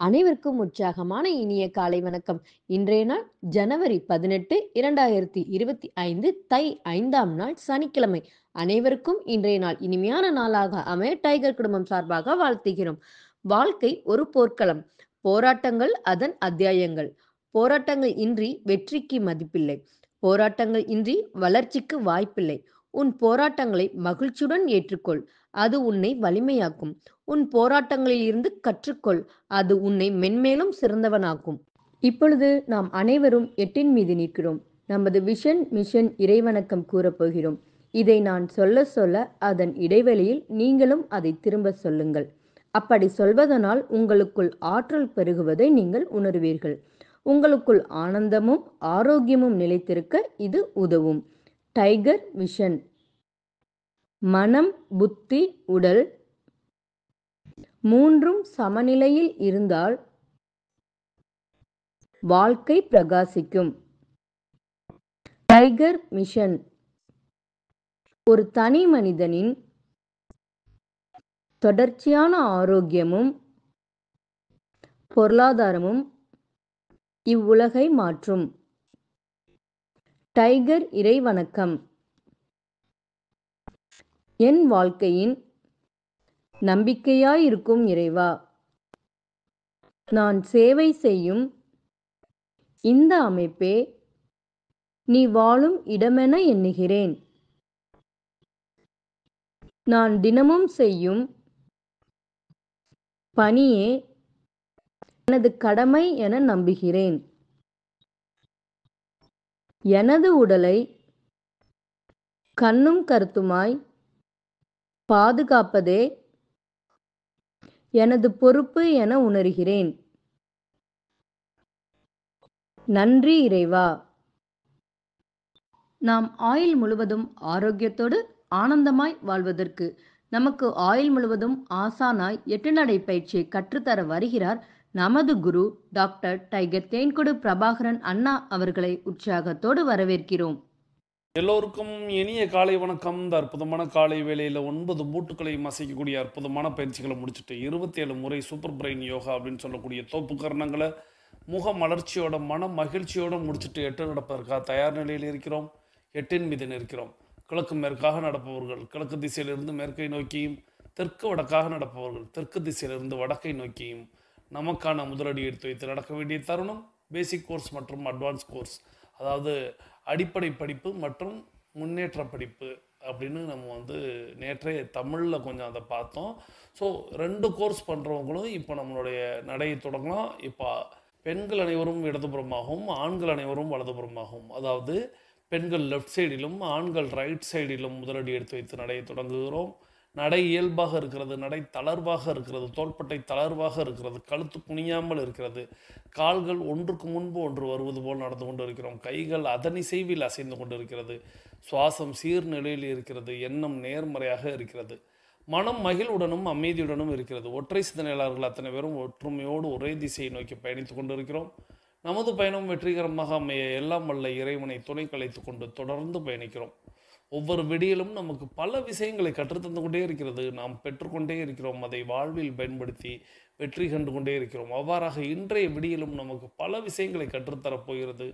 அனைவருக்கும் உற்சாகமான இனிய காலை வணக்கம். இன்றைய நாள் ஜனவரி 18, 2025 தை 5ஆம் நாள் சனிக்கிழமை. அனைவருக்கும் இன்றைய நாள் இனிமையான நாளாக அமைய டைகர் குடும்பம் சார்பாக வாழ்த்துகிறோம். வாழ்க்கை ஒரு போர்க்களம். போராட்டங்கள் அதன் அத்தியாயங்கள். போராட்டங்கள் இன்றி வெற்றிக்கு மதிப்பில்லை. போராட்டங்கள் இன்றி வளர்ச்சிக்கு வாய்ப்பில்லை. உன் போராட்டங்களை மகிழ்ச்சியுடன் ஏற்றுக்கொள். அது உன்னை வலிமையாக்கும். உன் போராட்டங்களில் இருந்து கற்றுக்கொள். அது உன்னை மென்மேலும் சிறந்தவனாக்கும். இப்பொழுது நாம் அனைவரும் எட்டின் மீது நிற்கிறோம். நமது விஷன் மிஷன் இறைவணக்கம் கூறப்போகிறோம். இதை நான் சொல்ல சொல்ல அதன் இடைவெளியில் நீங்களும் அதை திரும்ப சொல்லுங்கள். அப்படி சொல்வதனால் உங்களுக்குள் ஆற்றல் பெருகுவதை நீங்கள் உணர்வீர்கள். உங்களுக்குள் ஆனந்தமும் ஆரோக்கியமும் நிலைத்திருக்க இது உதவும். Tiger vision. மனம், புத்தி, உடல் மூன்றும் சமநிலையில் இருந்தால் வாழ்க்கை பிரகாசிக்கும். டைகர் மிஷன் ஒரு தனி மனிதனின் தொடர்ச்சியான ஆரோக்கியமும் பொருளாதாரமும் இவ்வுலகை மாற்றும். டைகர் இறைவணக்கம். என் வாழ்க்கையின் நம்பிக்கையாயிருக்கும் இறைவா, நான் சேவை செய்யும் இந்த அமைப்பே நீ வாழும் இடமென எண்ணுகிறேன். நான் தினமும் செய்யும் பணியே எனது கடமை என நம்புகிறேன். எனது உடலை கண்ணும் கருத்துமாய் பாதுகாப்பதே எனது பொறுப்பு என உணர்கிறேன். நன்றி இறைவா. நாம் ஆயுள் முழுவதும் ஆரோக்கியத்தோடு ஆனந்தமாய் வாழ்வதற்கு நமக்கு ஆயுள் முழுவதும் ஆசானாய் 8 நடை பயிற்சியை கற்றுத்தர வருகிறார் நமது குரு டாக்டர் டைகர் தேன்கொடு பிரபாகரன் அண்ணா அவர்களை உற்சாகத்தோடு வரவேற்கிறோம். எல்லோருக்கும் இனிய காலை வணக்கம். இந்த அற்புதமான காலை வேளையில் 9 மூட்டுக்களையும் அசைக்கக்கூடிய அற்புதமான பயிற்சிகளை முடிச்சுட்டு 27 முறை சூப்பர் பிரெயின் யோகா அப்படின்னு சொல்லக்கூடிய தோப்பு கரணங்களை முக மலர்ச்சியோட மன மகிழ்ச்சியோட முடிச்சுட்டு 8 நடப்பதற்காக தயார் நிலையில் இருக்கிறோம். 8 மீது நிற்கிறோம். கிழக்கு மேற்காக நடப்பவர்கள் கிழக்கு திசையிலிருந்து மேற்கை நோக்கியும், தெற்கு வடக்காக நடப்பவர்கள் தெற்கு திசையிலிருந்து வடக்கை நோக்கியும் நமக்கான முதலடி எடுத்து வைத்து நடக்க வேண்டிய தருணம். பேசிக் கோர்ஸ் மற்றும் அட்வான்ஸ் கோர்ஸ், அதாவது அடிப்படை படிப்பு மற்றும் முன்னேற்ற படிப்பு அப்படின்னு நம்ம நேற்றே தமிழில் கொஞ்சம் அதை பார்த்தோம். ஸோ 2 கோர்ஸ் பண்ணுறவங்களும் இப்போ நம்மளுடைய நடையை தொடங்கலாம். இப்போ பெண்கள் அனைவரும் இடதுபுறமாகவும் ஆண்கள் அனைவரும் வலதுபுறமாகவும், அதாவது பெண்கள் லெஃப்ட் சைடிலும் ஆண்கள் ரைட் சைடிலும் முதலடி எடுத்து வைத்து நடையை தொடங்குகிறோம். நடை இயல்பாக இருக்கிறது, நடை தளர்வாக இருக்கிறது, தோள்பட்டை தளர்வாக இருக்கிறது, கழுத்து குனியாமல் இருக்கிறது, கால்கள் ஒன்றுக்கு முன்பு ஒன்று வருவது போல் நடந்து கொண்டு இருக்கிறோம், கைகள் அதனிசைவில் அசைந்து கொண்டு இருக்கிறது, சுவாசம் சீர்நிலையில் இருக்கிறது, எண்ணம் நேர்மறையாக இருக்கிறது, மனம் மகிழ்வுடனும் அமைதியுடனும் இருக்கிறது. ஒற்றை சிந்தனையாளர்கள் அத்தனை பேரும் ஒற்றுமையோடு ஒரே திசையை நோக்கி பயணித்து கொண்டு இருக்கிறோம். நமது பயணம் வெற்றிகரமாக அமைய எல்லாம் வல்ல இறைவனை துணை கலைத்து கொண்டு தொடர்ந்து பயணிக்கிறோம். ஒவ்வொரு விடியிலும் நமக்கு பல விஷயங்களை கற்றுத்தந்து கொண்டே இருக்கிறது. நாம் பெற்றுக்கொண்டே இருக்கிறோம். அதை வாழ்வில் பயன்படுத்தி வெற்றி கண்டு கொண்டே இருக்கிறோம். அவ்வாறாக இன்றைய விடியிலும் நமக்கு பல விஷயங்களை கற்றுத்தரப் போகிறது.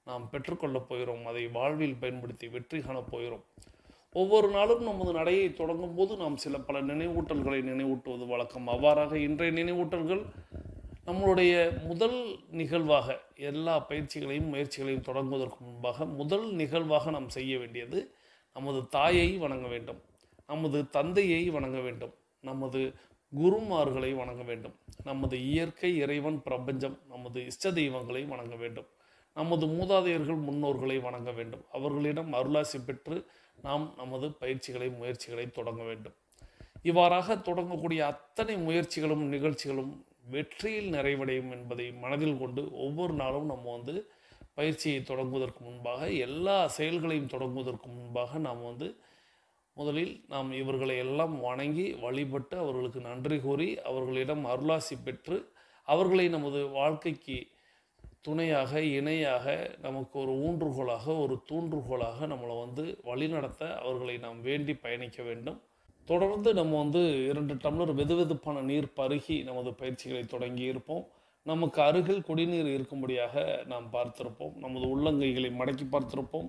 நாம் பெற்றுக்கொள்ளப் போகிறோம். அதை வாழ்வில் பயன்படுத்தி வெற்றி காணப் போகிறோம். ஒவ்வொரு நாளும் நமது நடையை தொடங்கும் போது நாம் பல நினைவூட்டல்களை நினைவூட்டுவது வழக்கம். அவ்வாறாக இன்றைய நினைவூட்டல்கள் நம்மளுடைய முதல் நிகழ்வாக, எல்லா பயிற்சிகளையும் முயற்சிகளையும் தொடங்குவதற்கு முன்பாக முதல் நிகழ்வாக நாம் செய்ய வேண்டியது நமது தாயை வணங்க வேண்டும், நமது தந்தையை வணங்க வேண்டும், நமது குருமார்களை வணங்க வேண்டும், நமது இயற்கை இறைவன் பிரபஞ்சம் நமது இஷ்ட தெய்வங்களை வணங்க வேண்டும், நமது மூதாதையர்கள் முன்னோர்களை வணங்க வேண்டும். அவர்களிடம் அருளாசி பெற்று நாம் நமது பயிற்சிகளை முயற்சிகளை தொடங்க வேண்டும். இவ்வாறாக தொடங்கக்கூடிய அத்தனை முயற்சிகளும் நிகழ்ச்சிகளும் வெற்றியில் நிறைவடையும் என்பதை மனதில் கொண்டு ஒவ்வொரு நாளும் நம்ம பயிற்சியை தொடங்குவதற்கு முன்பாக, எல்லா செயல்களையும் தொடங்குவதற்கு முன்பாக நாம் முதலில் நாம் இவர்களை எல்லாம் வணங்கி வழிபட்டு அவர்களுக்கு நன்றி கூறி அவர்களிடம் அருளாசி பெற்று அவர்களை நமது வாழ்க்கைக்கு துணையாக இணையாக நமக்கு ஒரு ஊன்றுகோலாக ஒரு தூன்றுகோலாக நம்மளை வழிநடத்த அவர்களை நாம் வேண்டி பயணிக்க வேண்டும். தொடர்ந்து நம்ம 2 டம்ளர் வெதுவெதுப்பான நீர் பருகி நமது பயிற்சிகளை தொடங்கி இருப்போம். நமக்கு அருகில் குடிநீர் இருக்கும்படியாக நாம் பார்த்திருப்போம். நமது உள்ளங்கைகளை மடக்கி பார்த்திருப்போம்.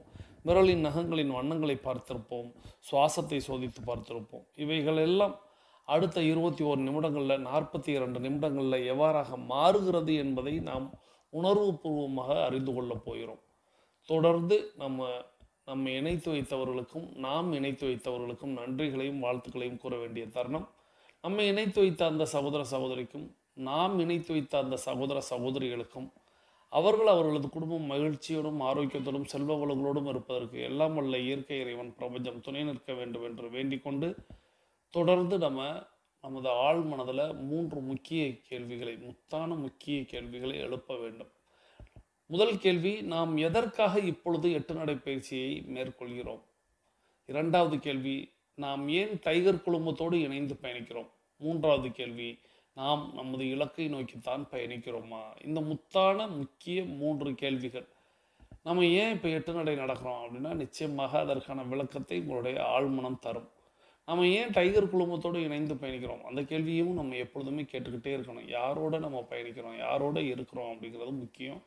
விரலின் நகங்களின் வண்ணங்களை பார்த்திருப்போம். சுவாசத்தை சோதித்து பார்த்திருப்போம். இவைகள் எல்லாம் அடுத்த 21 நிமிடங்களில் 42 நிமிடங்களில் எவ்வாறாக மாறுகிறது என்பதை நாம் உணர்வுபூர்வமாக அறிந்து கொள்ளப் போகிறோம். தொடர்ந்து நம்மை இணைத்து வைத்தவர்களுக்கும் நாம் இணைத்து வைத்தவர்களுக்கும் நன்றிகளையும் வாழ்த்துக்களையும் கூற வேண்டிய தருணம். நம்மை இணைத்து வைத்த அந்த சகோதர சகோதரிக்கும் நாம் இணைத்து வைத்த அந்த சகோதர சகோதரிகளுக்கும் அவர்களது குடும்பம் மகிழ்ச்சியோடும் ஆரோக்கியத்தோடும் செல்வ வளங்களோடும் இருப்பதற்கு எல்லாம் வல்ல இயற்கை இறைவன் பிரபஞ்சம் துணை நிற்க வேண்டும் என்று வேண்டிக் கொண்டு தொடர்ந்து நமது ஆழ் மனதில் 3 முத்தான முக்கிய கேள்விகளை எழுப்ப வேண்டும். முதல் கேள்வி, நாம் எதற்காக இப்பொழுது 8 நடை பயிற்சியை மேற்கொள்கிறோம்? 2வது கேள்வி, நாம் ஏன் டைகர் குழுமத்தோடு இணைந்து பயணிக்கிறோம்? 3வது கேள்வி, நாம் நமது இலக்கை நோக்கித்தான் பயணிக்கிறோமா? இந்த முத்தான முக்கிய 3 கேள்விகள். நம்ம ஏன் இப்போ 8 நடை நடக்கிறோம் அப்படின்னா நிச்சயமாக அதற்கான விளக்கத்தை உங்களுடைய ஆழ்மனம் தரும். நம்ம ஏன் டைகர் குழுமத்தோடு இணைந்து பயணிக்கிறோம்? அந்த கேள்வியும் நம்ம எப்பொழுதுமே கேட்டுக்கிட்டே இருக்கணும். யாரோட நம்ம பயணிக்கிறோம், யாரோட இருக்கிறோம் அப்படிங்கிறது முக்கியம்.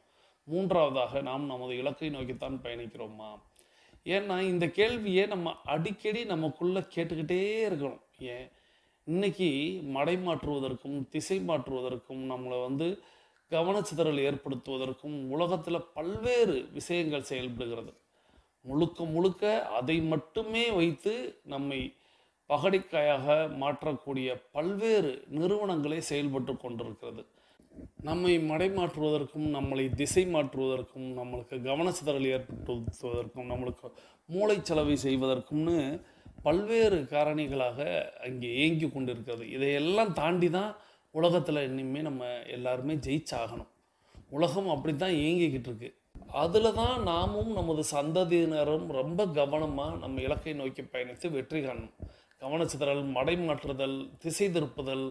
3வதாக நாம் நமது இலக்கை நோக்கித்தான் பயணிக்கிறோமா? ஏன்னா இந்த கேள்வியை நம்ம அடிக்கடி நமக்குள்ள கேட்டுக்கிட்டே இருக்கணும். ஏன் இன்னைக்கு மடை மாற்றுவதற்கும் திசை மாற்றுவதற்கும் நம்மளை கவனச்சிதறல் ஏற்படுத்துவதற்கும் உலகத்தில் பல்வேறு விஷயங்கள் செயல்படுகிறது. முழுக்க அதை மட்டுமே வைத்து நம்மை பகடைக்காயாக மாற்றக்கூடிய பல்வேறு நிறுவனங்களே செயல்பட்டு கொண்டிருக்கிறது. நம்மை மடை மாற்றுவதற்கும் நம்மளை திசை மாற்றுவதற்கும் நம்மளுக்கு கவனச்சிதறல் ஏற்படுத்துவதற்கும் நம்மளுக்கு மூளைச்சலவை செய்வதற்கும்னு பல்வேறு காரணிகளாக அங்கே இயங்கி கொண்டிருக்கிறது. இதையெல்லாம் தாண்டி தான் உலகத்தில் இனிமேல் நம்ம எல்லாருமே ஜெயிச்சாகணும். உலகம் அப்படி தான் இயங்கிக்கிட்டு இருக்கு. அதில் தான் நாமும் நமது சந்ததியினரும் ரொம்ப கவனமாக நம்ம இலக்கை நோக்கி பயணித்து வெற்றி காணணும். கவனச்சிதறல், மடை மாற்றுதல், திசை திருப்புதல்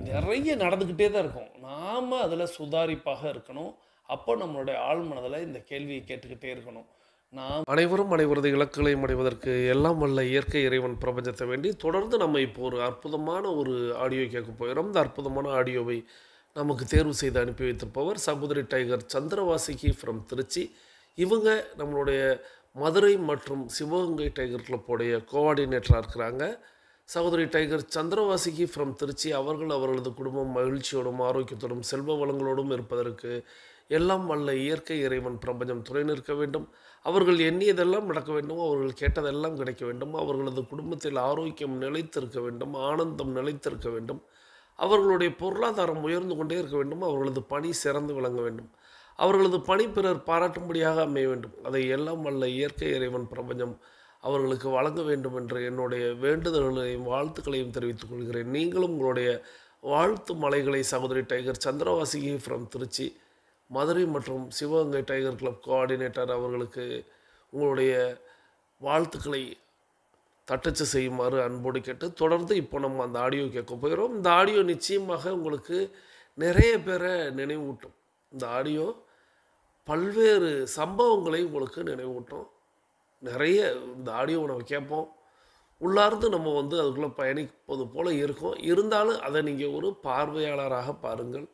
நிறைய நடந்துக்கிட்டே தான் இருக்கும். நாம் அதில் சுதாரிப்பாக இருக்கணும். அப்போ நம்மளுடைய ஆழ்மனதில் இந்த கேள்வியை கேட்டுக்கிட்டே இருக்கணும். நாம் அனைவரது இலக்குகளை அடைவதற்கு எல்லாம் வல்ல இயற்கை இறைவன் பிரபஞ்சத்தை வேண்டி தொடர்ந்து நம்ம இப்போ ஒரு அற்புதமான ஒரு ஆடியோ கேட்க போகிறோம். இந்த அற்புதமான ஆடியோவை நமக்கு தேர்வு செய்து அனுப்பி வைத்திருப்பவர் சகோதரி டைகர் சந்திரவாசிகி ஃப்ரம் திருச்சி. இவங்க நம்மளுடைய மதுரை மற்றும் சிவகங்கை டைகர் கிளப்போடைய கோஆர்டினேட்டராக இருக்கிறாங்க. சகோதரி டைகர் சந்திரவாசிகி ஃப்ரம் திருச்சி அவர்களது குடும்பம் மகிழ்ச்சியோடும் ஆரோக்கியத்தோடும் செல்வ வளங்களோடும் இருப்பதற்கு எல்லாம் வல்ல இயற்கை இறைவன் பிரபஞ்சம் துணை நிற்க வேண்டும். அவர்கள் எண்ணியதெல்லாம் நடக்க வேண்டும். அவர்கள் கேட்டதெல்லாம் கிடைக்க வேண்டும். அவர்களது குடும்பத்தில் ஆரோக்கியம் நிலைத்திருக்க வேண்டும். ஆனந்தம் நிலைத்திருக்க வேண்டும். அவர்களுடைய பொருளாதாரம் உயர்ந்து கொண்டே இருக்க வேண்டும். அவர்களது பணி சிறந்து விளங்க வேண்டும். அவர்களது பணி பிறர் பாராட்டும்படியாக அமைய வேண்டும். அதை எல்லாம் வல்ல இயற்கை இறைவன் பிரபஞ்சம் அவர்களுக்கு வழங்க வேண்டும் என்று என்னுடைய வேண்டுதல்களையும் வாழ்த்துக்களையும் தெரிவித்துக் கொள்கிறேன். நீங்களும் உங்களுடைய வாழ்த்து மலைகளை சகோதரி டைகர் சந்திரவாசிகி ஃப்ரம் திருச்சி, மதுரை மற்றும் சிவகங்கை டைகர் கிளப் கோஆர்டினேட்டர் அவர்களுக்கு உங்களுடைய வாழ்த்துக்களை தட்டச்சு செய்யுமாறு அன்போடு கேட்டு தொடர்ந்து இப்போ நம்ம அந்த ஆடியோ கேட்க போகிறோம். இந்த ஆடியோ நிச்சயமாக உங்களுக்கு நிறைய பேரை நினைவூட்டும். இந்த ஆடியோ பல்வேறு சம்பவங்களை உங்களுக்கு நினைவூட்டும். நிறைய இந்த ஆடியோவை நம்ம கேட்போம். உள்ளார்ந்து நம்ம அதுக்குள்ளே பயணிப்பது போல் இருக்கும். இருந்தாலும் அதை நீங்கள் ஒரு பார்வையாளராக பாருங்கள்.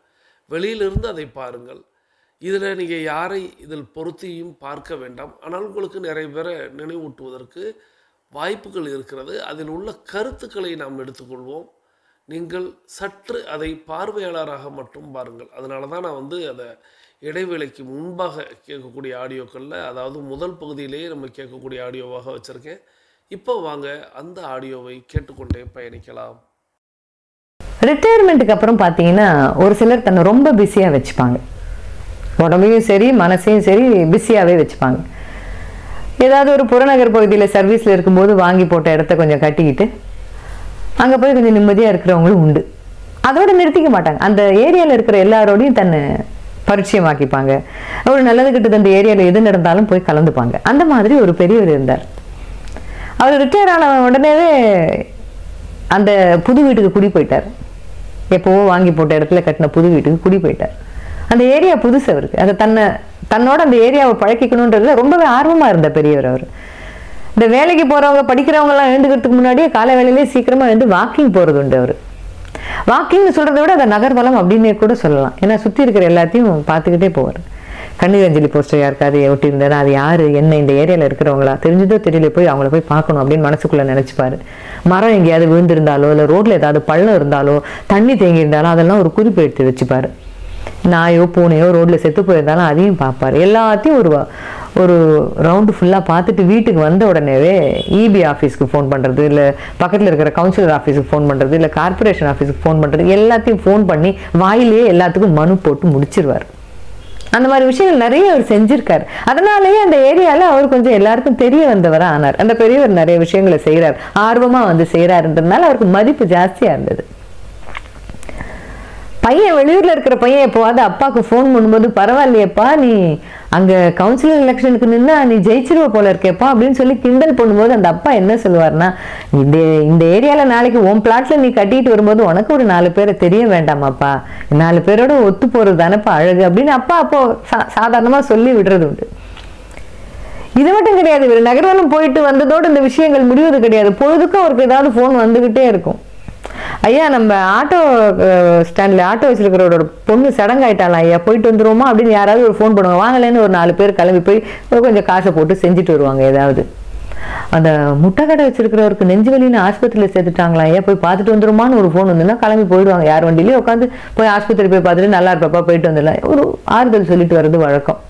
வெளியிலிருந்து அதை பாருங்கள். இதில் நீங்கள் யாரை இதில் பொருத்தியும் பார்க்க வேண்டாம். ஆனால் உங்களுக்கு நிறைய பேரை நினைவூட்டுவதற்கு வாய்ப்புகள் இருக்கிறது. அதில் உள்ள கருத்துக்களை நாம் எடுத்துக்கொள்வோம். நீங்கள் சற்று அதை பார்வையாளராக மட்டும் பாருங்கள். அதனால தான் நான் அதை இடைவேளைக்கு முன்பாக கேட்கக்கூடிய ஆடியோக்களில், அதாவது முதல் பகுதியிலேயே நம்ம கேட்கக்கூடிய ஆடியோவாக வச்சுருக்கேன். இப்போ வாங்க அந்த ஆடியோவை கேட்டுக்கொண்டே பயணிக்கலாம். ரிட்டையர்மெண்ட்டுக்கு அப்புறம் பார்த்தீங்கன்னா ஒரு சிலர் தன்னை ரொம்ப பிஸியாக வச்சுப்பாங்க. உடம்பையும் சரி மனசையும் சரி பிஸியாகவே வச்சுப்பாங்க. ஏதாவது ஒரு புறநகர் பகுதியில் சர்வீஸில் இருக்கும்போது வாங்கி போட்ட இடத்த கொஞ்சம் கட்டிக்கிட்டு அங்கே போய் கொஞ்சம் நிம்மதியாக இருக்கிறவங்களும் உண்டு. அதோடு நிறுத்திக்க மாட்டாங்க. அந்த ஏரியாவில் இருக்கிற எல்லாரோடையும் தன்னை பரிச்சயமாக்கிப்பாங்க. ஒரு நல்லது கிட்டது அந்த ஏரியாவில் எது நடந்தாலும் போய் கலந்துப்பாங்க. அந்த மாதிரி ஒரு பெரியவர் இருந்தார். அவர் ரிட்டையர் ஆன உடனேவே அந்த புது வீட்டுக்கு குடி போயிட்டார். எப்போவோ வாங்கி போட்ட இடத்துல கட்டின புது வீட்டுக்கு குடி போயிட்டார். அந்த ஏரியா புதுசு அவருக்கு. அதை தன்னோட அந்த ஏரியாவை பழக்கிக்கணுன்றதுல ரொம்பவே ஆர்வமாக இருந்த பெரியவர் அவர். இந்த வேலைக்கு போகிறவங்க படிக்கிறவங்கலாம் எழுந்துக்கிறதுக்கு முன்னாடியே காலை வேலையிலேயே சீக்கிரமாக எழுந்து வாக்கிங் போகிறது உண்டு. அவர் வாக்கிங்னு சொல்கிறத விட அதை நகர்வலம் அப்படின்னே கூட சொல்லலாம். ஏன்னா சுற்றி இருக்கிற எல்லாத்தையும் பார்த்துக்கிட்டே போவார். கண்ணீர் அஞ்சலி போஸ்டர் யாருக்காவது ஒட்டி இருந்தேன்னா அது யார் என்ன இந்த ஏரியாவில் இருக்கிறவங்களா தெரிஞ்சதோ தெரியல போய் அவங்கள போய் பார்க்கணும் அப்படின்னு மனசுக்குள்ளே நினச்சிப்பாரு. மரம் எங்கேயாவது விழுந்திருந்தாலோ இல்லை ரோட்டில் ஏதாவது பள்ளம் இருந்தாலோ தண்ணி தேங்கி இருந்தாலும் அதெல்லாம் ஒரு குறிப்பு எடுத்து வச்சுப்பார். நாயோ பூனையோ ரோட்டில் செத்து போயிருந்தாலும் அதையும் பார்ப்பார். எல்லாத்தையும் ஒரு ரவுண்டு ஃபுல்லாக பார்த்துட்டு வீட்டுக்கு வந்த உடனேவே இபி ஆஃபீஸ்க்கு ஃபோன் பண்ணுறது, இல்லை பக்கத்தில் இருக்கிற கவுன்சிலர் ஆஃபீஸுக்கு ஃபோன் பண்ணுறது, இல்லை கார்பரேஷன் ஆஃபீஸுக்கு ஃபோன் பண்ணுறது, எல்லாத்தையும் ஃபோன் பண்ணி வாயிலேயே எல்லாத்துக்கும் மனு போட்டு முடிச்சிருவார். அந்த மாதிரி விஷயங்கள் நிறைய அவர் செஞ்சிருக்காரு. அதனாலேயே அந்த ஏரியாவில் அவர் கொஞ்சம் எல்லாருக்கும் தெரிய வந்தவராக ஆனார். அந்த பெரியவர் நிறைய விஷயங்களை செய்கிறார், ஆர்வமாக வந்து செய்கிறாருன்றதுனால அவருக்கு மதிப்பு ஜாஸ்தியாக இருந்தது. பையன் வெளியூரில் இருக்கிற பையன் எப்போவாது அப்பாவுக்கு ஃபோன் பண்ணும்போது, பரவாயில்லையப்பா நீ அங்கே கவுன்சிலர் எலெக்ஷனுக்கு நின்னா நீ ஜெயிச்சிருவ போல இருக்கேப்பா அப்படின்னு சொல்லி கிண்டல் பண்ணும்போது அந்த அப்பா என்ன சொல்லுவார்னா, இந்த ஏரியாவில் நாளைக்கு உன் பிளாட்ல நீ கட்டிட்டு வரும்போது உனக்கு ஒரு 4 பேரை தெரிய வேண்டாமாப்பா, 4 பேரோட ஒத்து போகிறது தானப்பா அழகு அப்படின்னு அப்பா அப்போ சாதாரணமாக சொல்லி விடுறது உண்டு. இது மட்டும் கிடையாது, இவர் நகர்வலம் போயிட்டு வந்ததோடு இந்த விஷயங்கள் முடிவது கிடையாது. பொழுதுக்கும் அவருக்கு ஏதாவது ஃபோன் வந்துக்கிட்டே இருக்கும். ஐயா நம்ம ஆட்டோ ஸ்டாண்டில் ஆட்டோ வச்சிருக்கிறவரோட பொண்ணு சடங்காயிட்டாலாம் ஐயா, போயிட்டு வந்துருவோமா அப்படின்னு யாராவது ஒரு ஃபோன் பண்ணுவாங்க. வாங்கலேன்னு ஒரு 4 பேர் கிளம்பி போய் கொஞ்சம் காசை போட்டு செஞ்சுட்டு வருவாங்க. ஏதாவது அந்த முட்டை கடை வச்சிருக்கிறவருக்கு நெஞ்சு வலின்னு ஆஸ்பத்திரியில் சேர்த்துட்டாங்களா ஐயா, போய் பார்த்துட்டு வந்துருமான்னு ஒரு ஃபோன் வந்துன்னா கிளம்பி போயிடுவாங்க. யார் வண்டியிலேயே உட்காந்து போய் ஆஸ்பத்திரி போய் பார்த்துட்டு நல்லா இருப்பாப்பா போயிட்டு வந்துடலாம், ஒரு ஆறுதல் சொல்லிட்டு வர்றது வழக்கம்.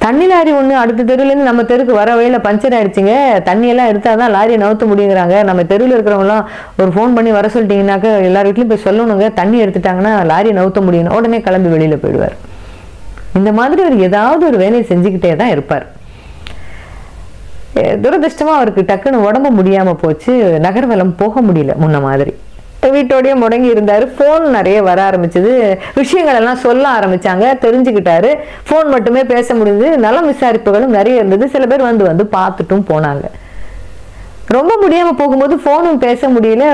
தண்ணி லாரி ஒன்று அடுத்த தெருவுலேருந்து நம்ம தெருக்கு வர வழியில் பஞ்சர் ஆயிடுச்சுங்க, தண்ணியெல்லாம் எடுத்தால் தான் லாரியை நவுத்த முடியுங்கிறாங்க. நம்ம தெருவில் இருக்கிறவங்களாம் ஒரு ஃபோன் பண்ணி வர சொல்லிட்டீங்கன்னாக்கா எல்லார் வீட்லையும் போய் சொல்லணுங்க, தண்ணி எடுத்துட்டாங்கன்னா லாரியை நவுத்த முடியும், உடனே கிளம்பி வெளியில் போயிடுவார். இந்த மாதிரி ஒரு ஏதாவது ஒரு வேலையை செஞ்சுக்கிட்டே தான் இருப்பார். துரதிருஷ்டமாக அவருக்கு டக்குன்னு உடம்பு முடியாமல் போச்சு, நகர்வலம் போக முடியல முன்ன மாதிரி. வீட்டோடய முடங்கி இருந்தார். ஃபோன் நிறைய வர ஆரம்பிச்சது, விஷயங்கள் எல்லாம் சொல்ல ஆரம்பிச்சாங்க, தெரிஞ்சுக்கிட்டாரு. ஃபோன் மட்டுமே பேச முடிஞ்சது, நலம் விசாரிப்புகளும் நிறைய இருந்தது. சில பேர் வந்து பார்த்துட்டும் போனாங்க. ரொம்ப முடியாமல் போகும்போது ஃபோனும் பேச முடியல.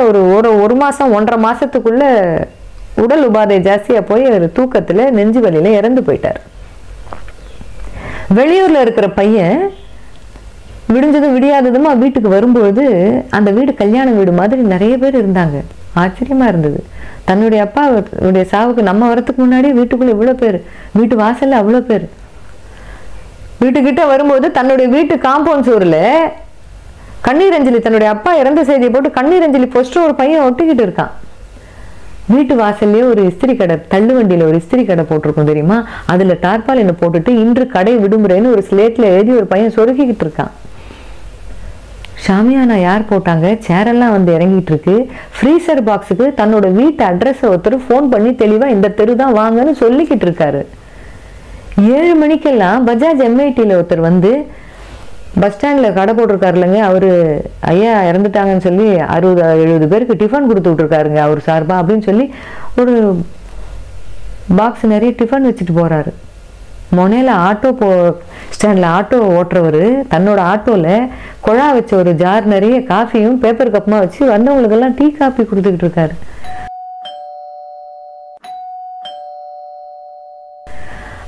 ஒரு மாதம் 1.5 மாதத்துக்குள்ள உடல் உபாதை ஜாஸ்தியாக போய் ஒரு தூக்கத்தில் நெஞ்சு வலியில் இறந்து போயிட்டார். வெளியூரில் இருக்கிற பையன் விடிஞ்சதும் விடியாததுமா வீட்டுக்கு வரும்போது அந்த வீடு கல்யாண வீடு மாதிரி நிறைய பேர் இருந்தாங்க. ஆச்சரியமா இருந்தது. தன்னுடைய அப்பாவுடைய சாவுக்கு நம்ம வரத்துக்கு முன்னாடி வீட்டுக்குள்ள இவ்வளோ பேர், வீட்டு வாசல்ல அவ்வளோ பேர். வீட்டுக்கிட்ட வரும்போது தன்னுடைய வீட்டு காம்பவுண்ட் சோறுல கண்ணீர் அஞ்சலி, தன்னுடைய அப்பா இறந்த செய்தியை போட்டு கண்ணீர் அஞ்சலி போஸ்டர் ஒரு பையன் ஒட்டிக்கிட்டு இருக்கான். வீட்டு வாசல்லே ஒரு இஸ்திரி கடை, தள்ளு வண்டியில ஒரு இஸ்திரி கடை போட்டிருக்கும் தெரியுமா, அதுல டார்பாலினை போட்டுட்டு இன்று கடை விடுமுறைன்னு ஒரு ஸ்லேட்ல எழுதி ஒரு பையன் சொருகிக்கிட்டு இருக்கான். ஷாமியானா யார் போட்டாங்க, சேரெல்லாம் வந்து இறங்கிட்டு இருக்கு. ஃப்ரீசர் பாக்ஸுக்கு தன்னோட வீட்டு அட்ரஸை ஒருத்தர் ஃபோன் பண்ணி தெளிவா இந்த தெரு தான் வாங்கன்னு சொல்லிக்கிட்டு இருக்காரு. 7 மணிக்கெல்லாம் பஜாஜ் எம்ஐடியில் ஒருத்தர் வந்து பஸ் ஸ்டாண்டில் கடை போட்டிருக்காரு இல்லைங்க, அவரு ஐயா இறந்துட்டாங்கன்னு சொல்லி 60-70 பேருக்கு டிஃபன் கொடுத்து விட்டுருக்காருங்க அவர் சார்பா அப்படின்னு சொல்லி ஒரு பாக்ஸ் நிறைய டிஃபன் வச்சுட்டு போறாரு. மொனையில் ஸ்டாண்டில் ஆட்டோ ஓட்டுறவர் தன்னோட ஆட்டோவில் குழா வச்ச ஒரு ஜார் நிறைய காஃபியும் பேப்பர் கப்புமா வச்சு வந்தவங்களுக்கெல்லாம் டீ காஃபி கொடுத்துக்கிட்டு இருக்காரு.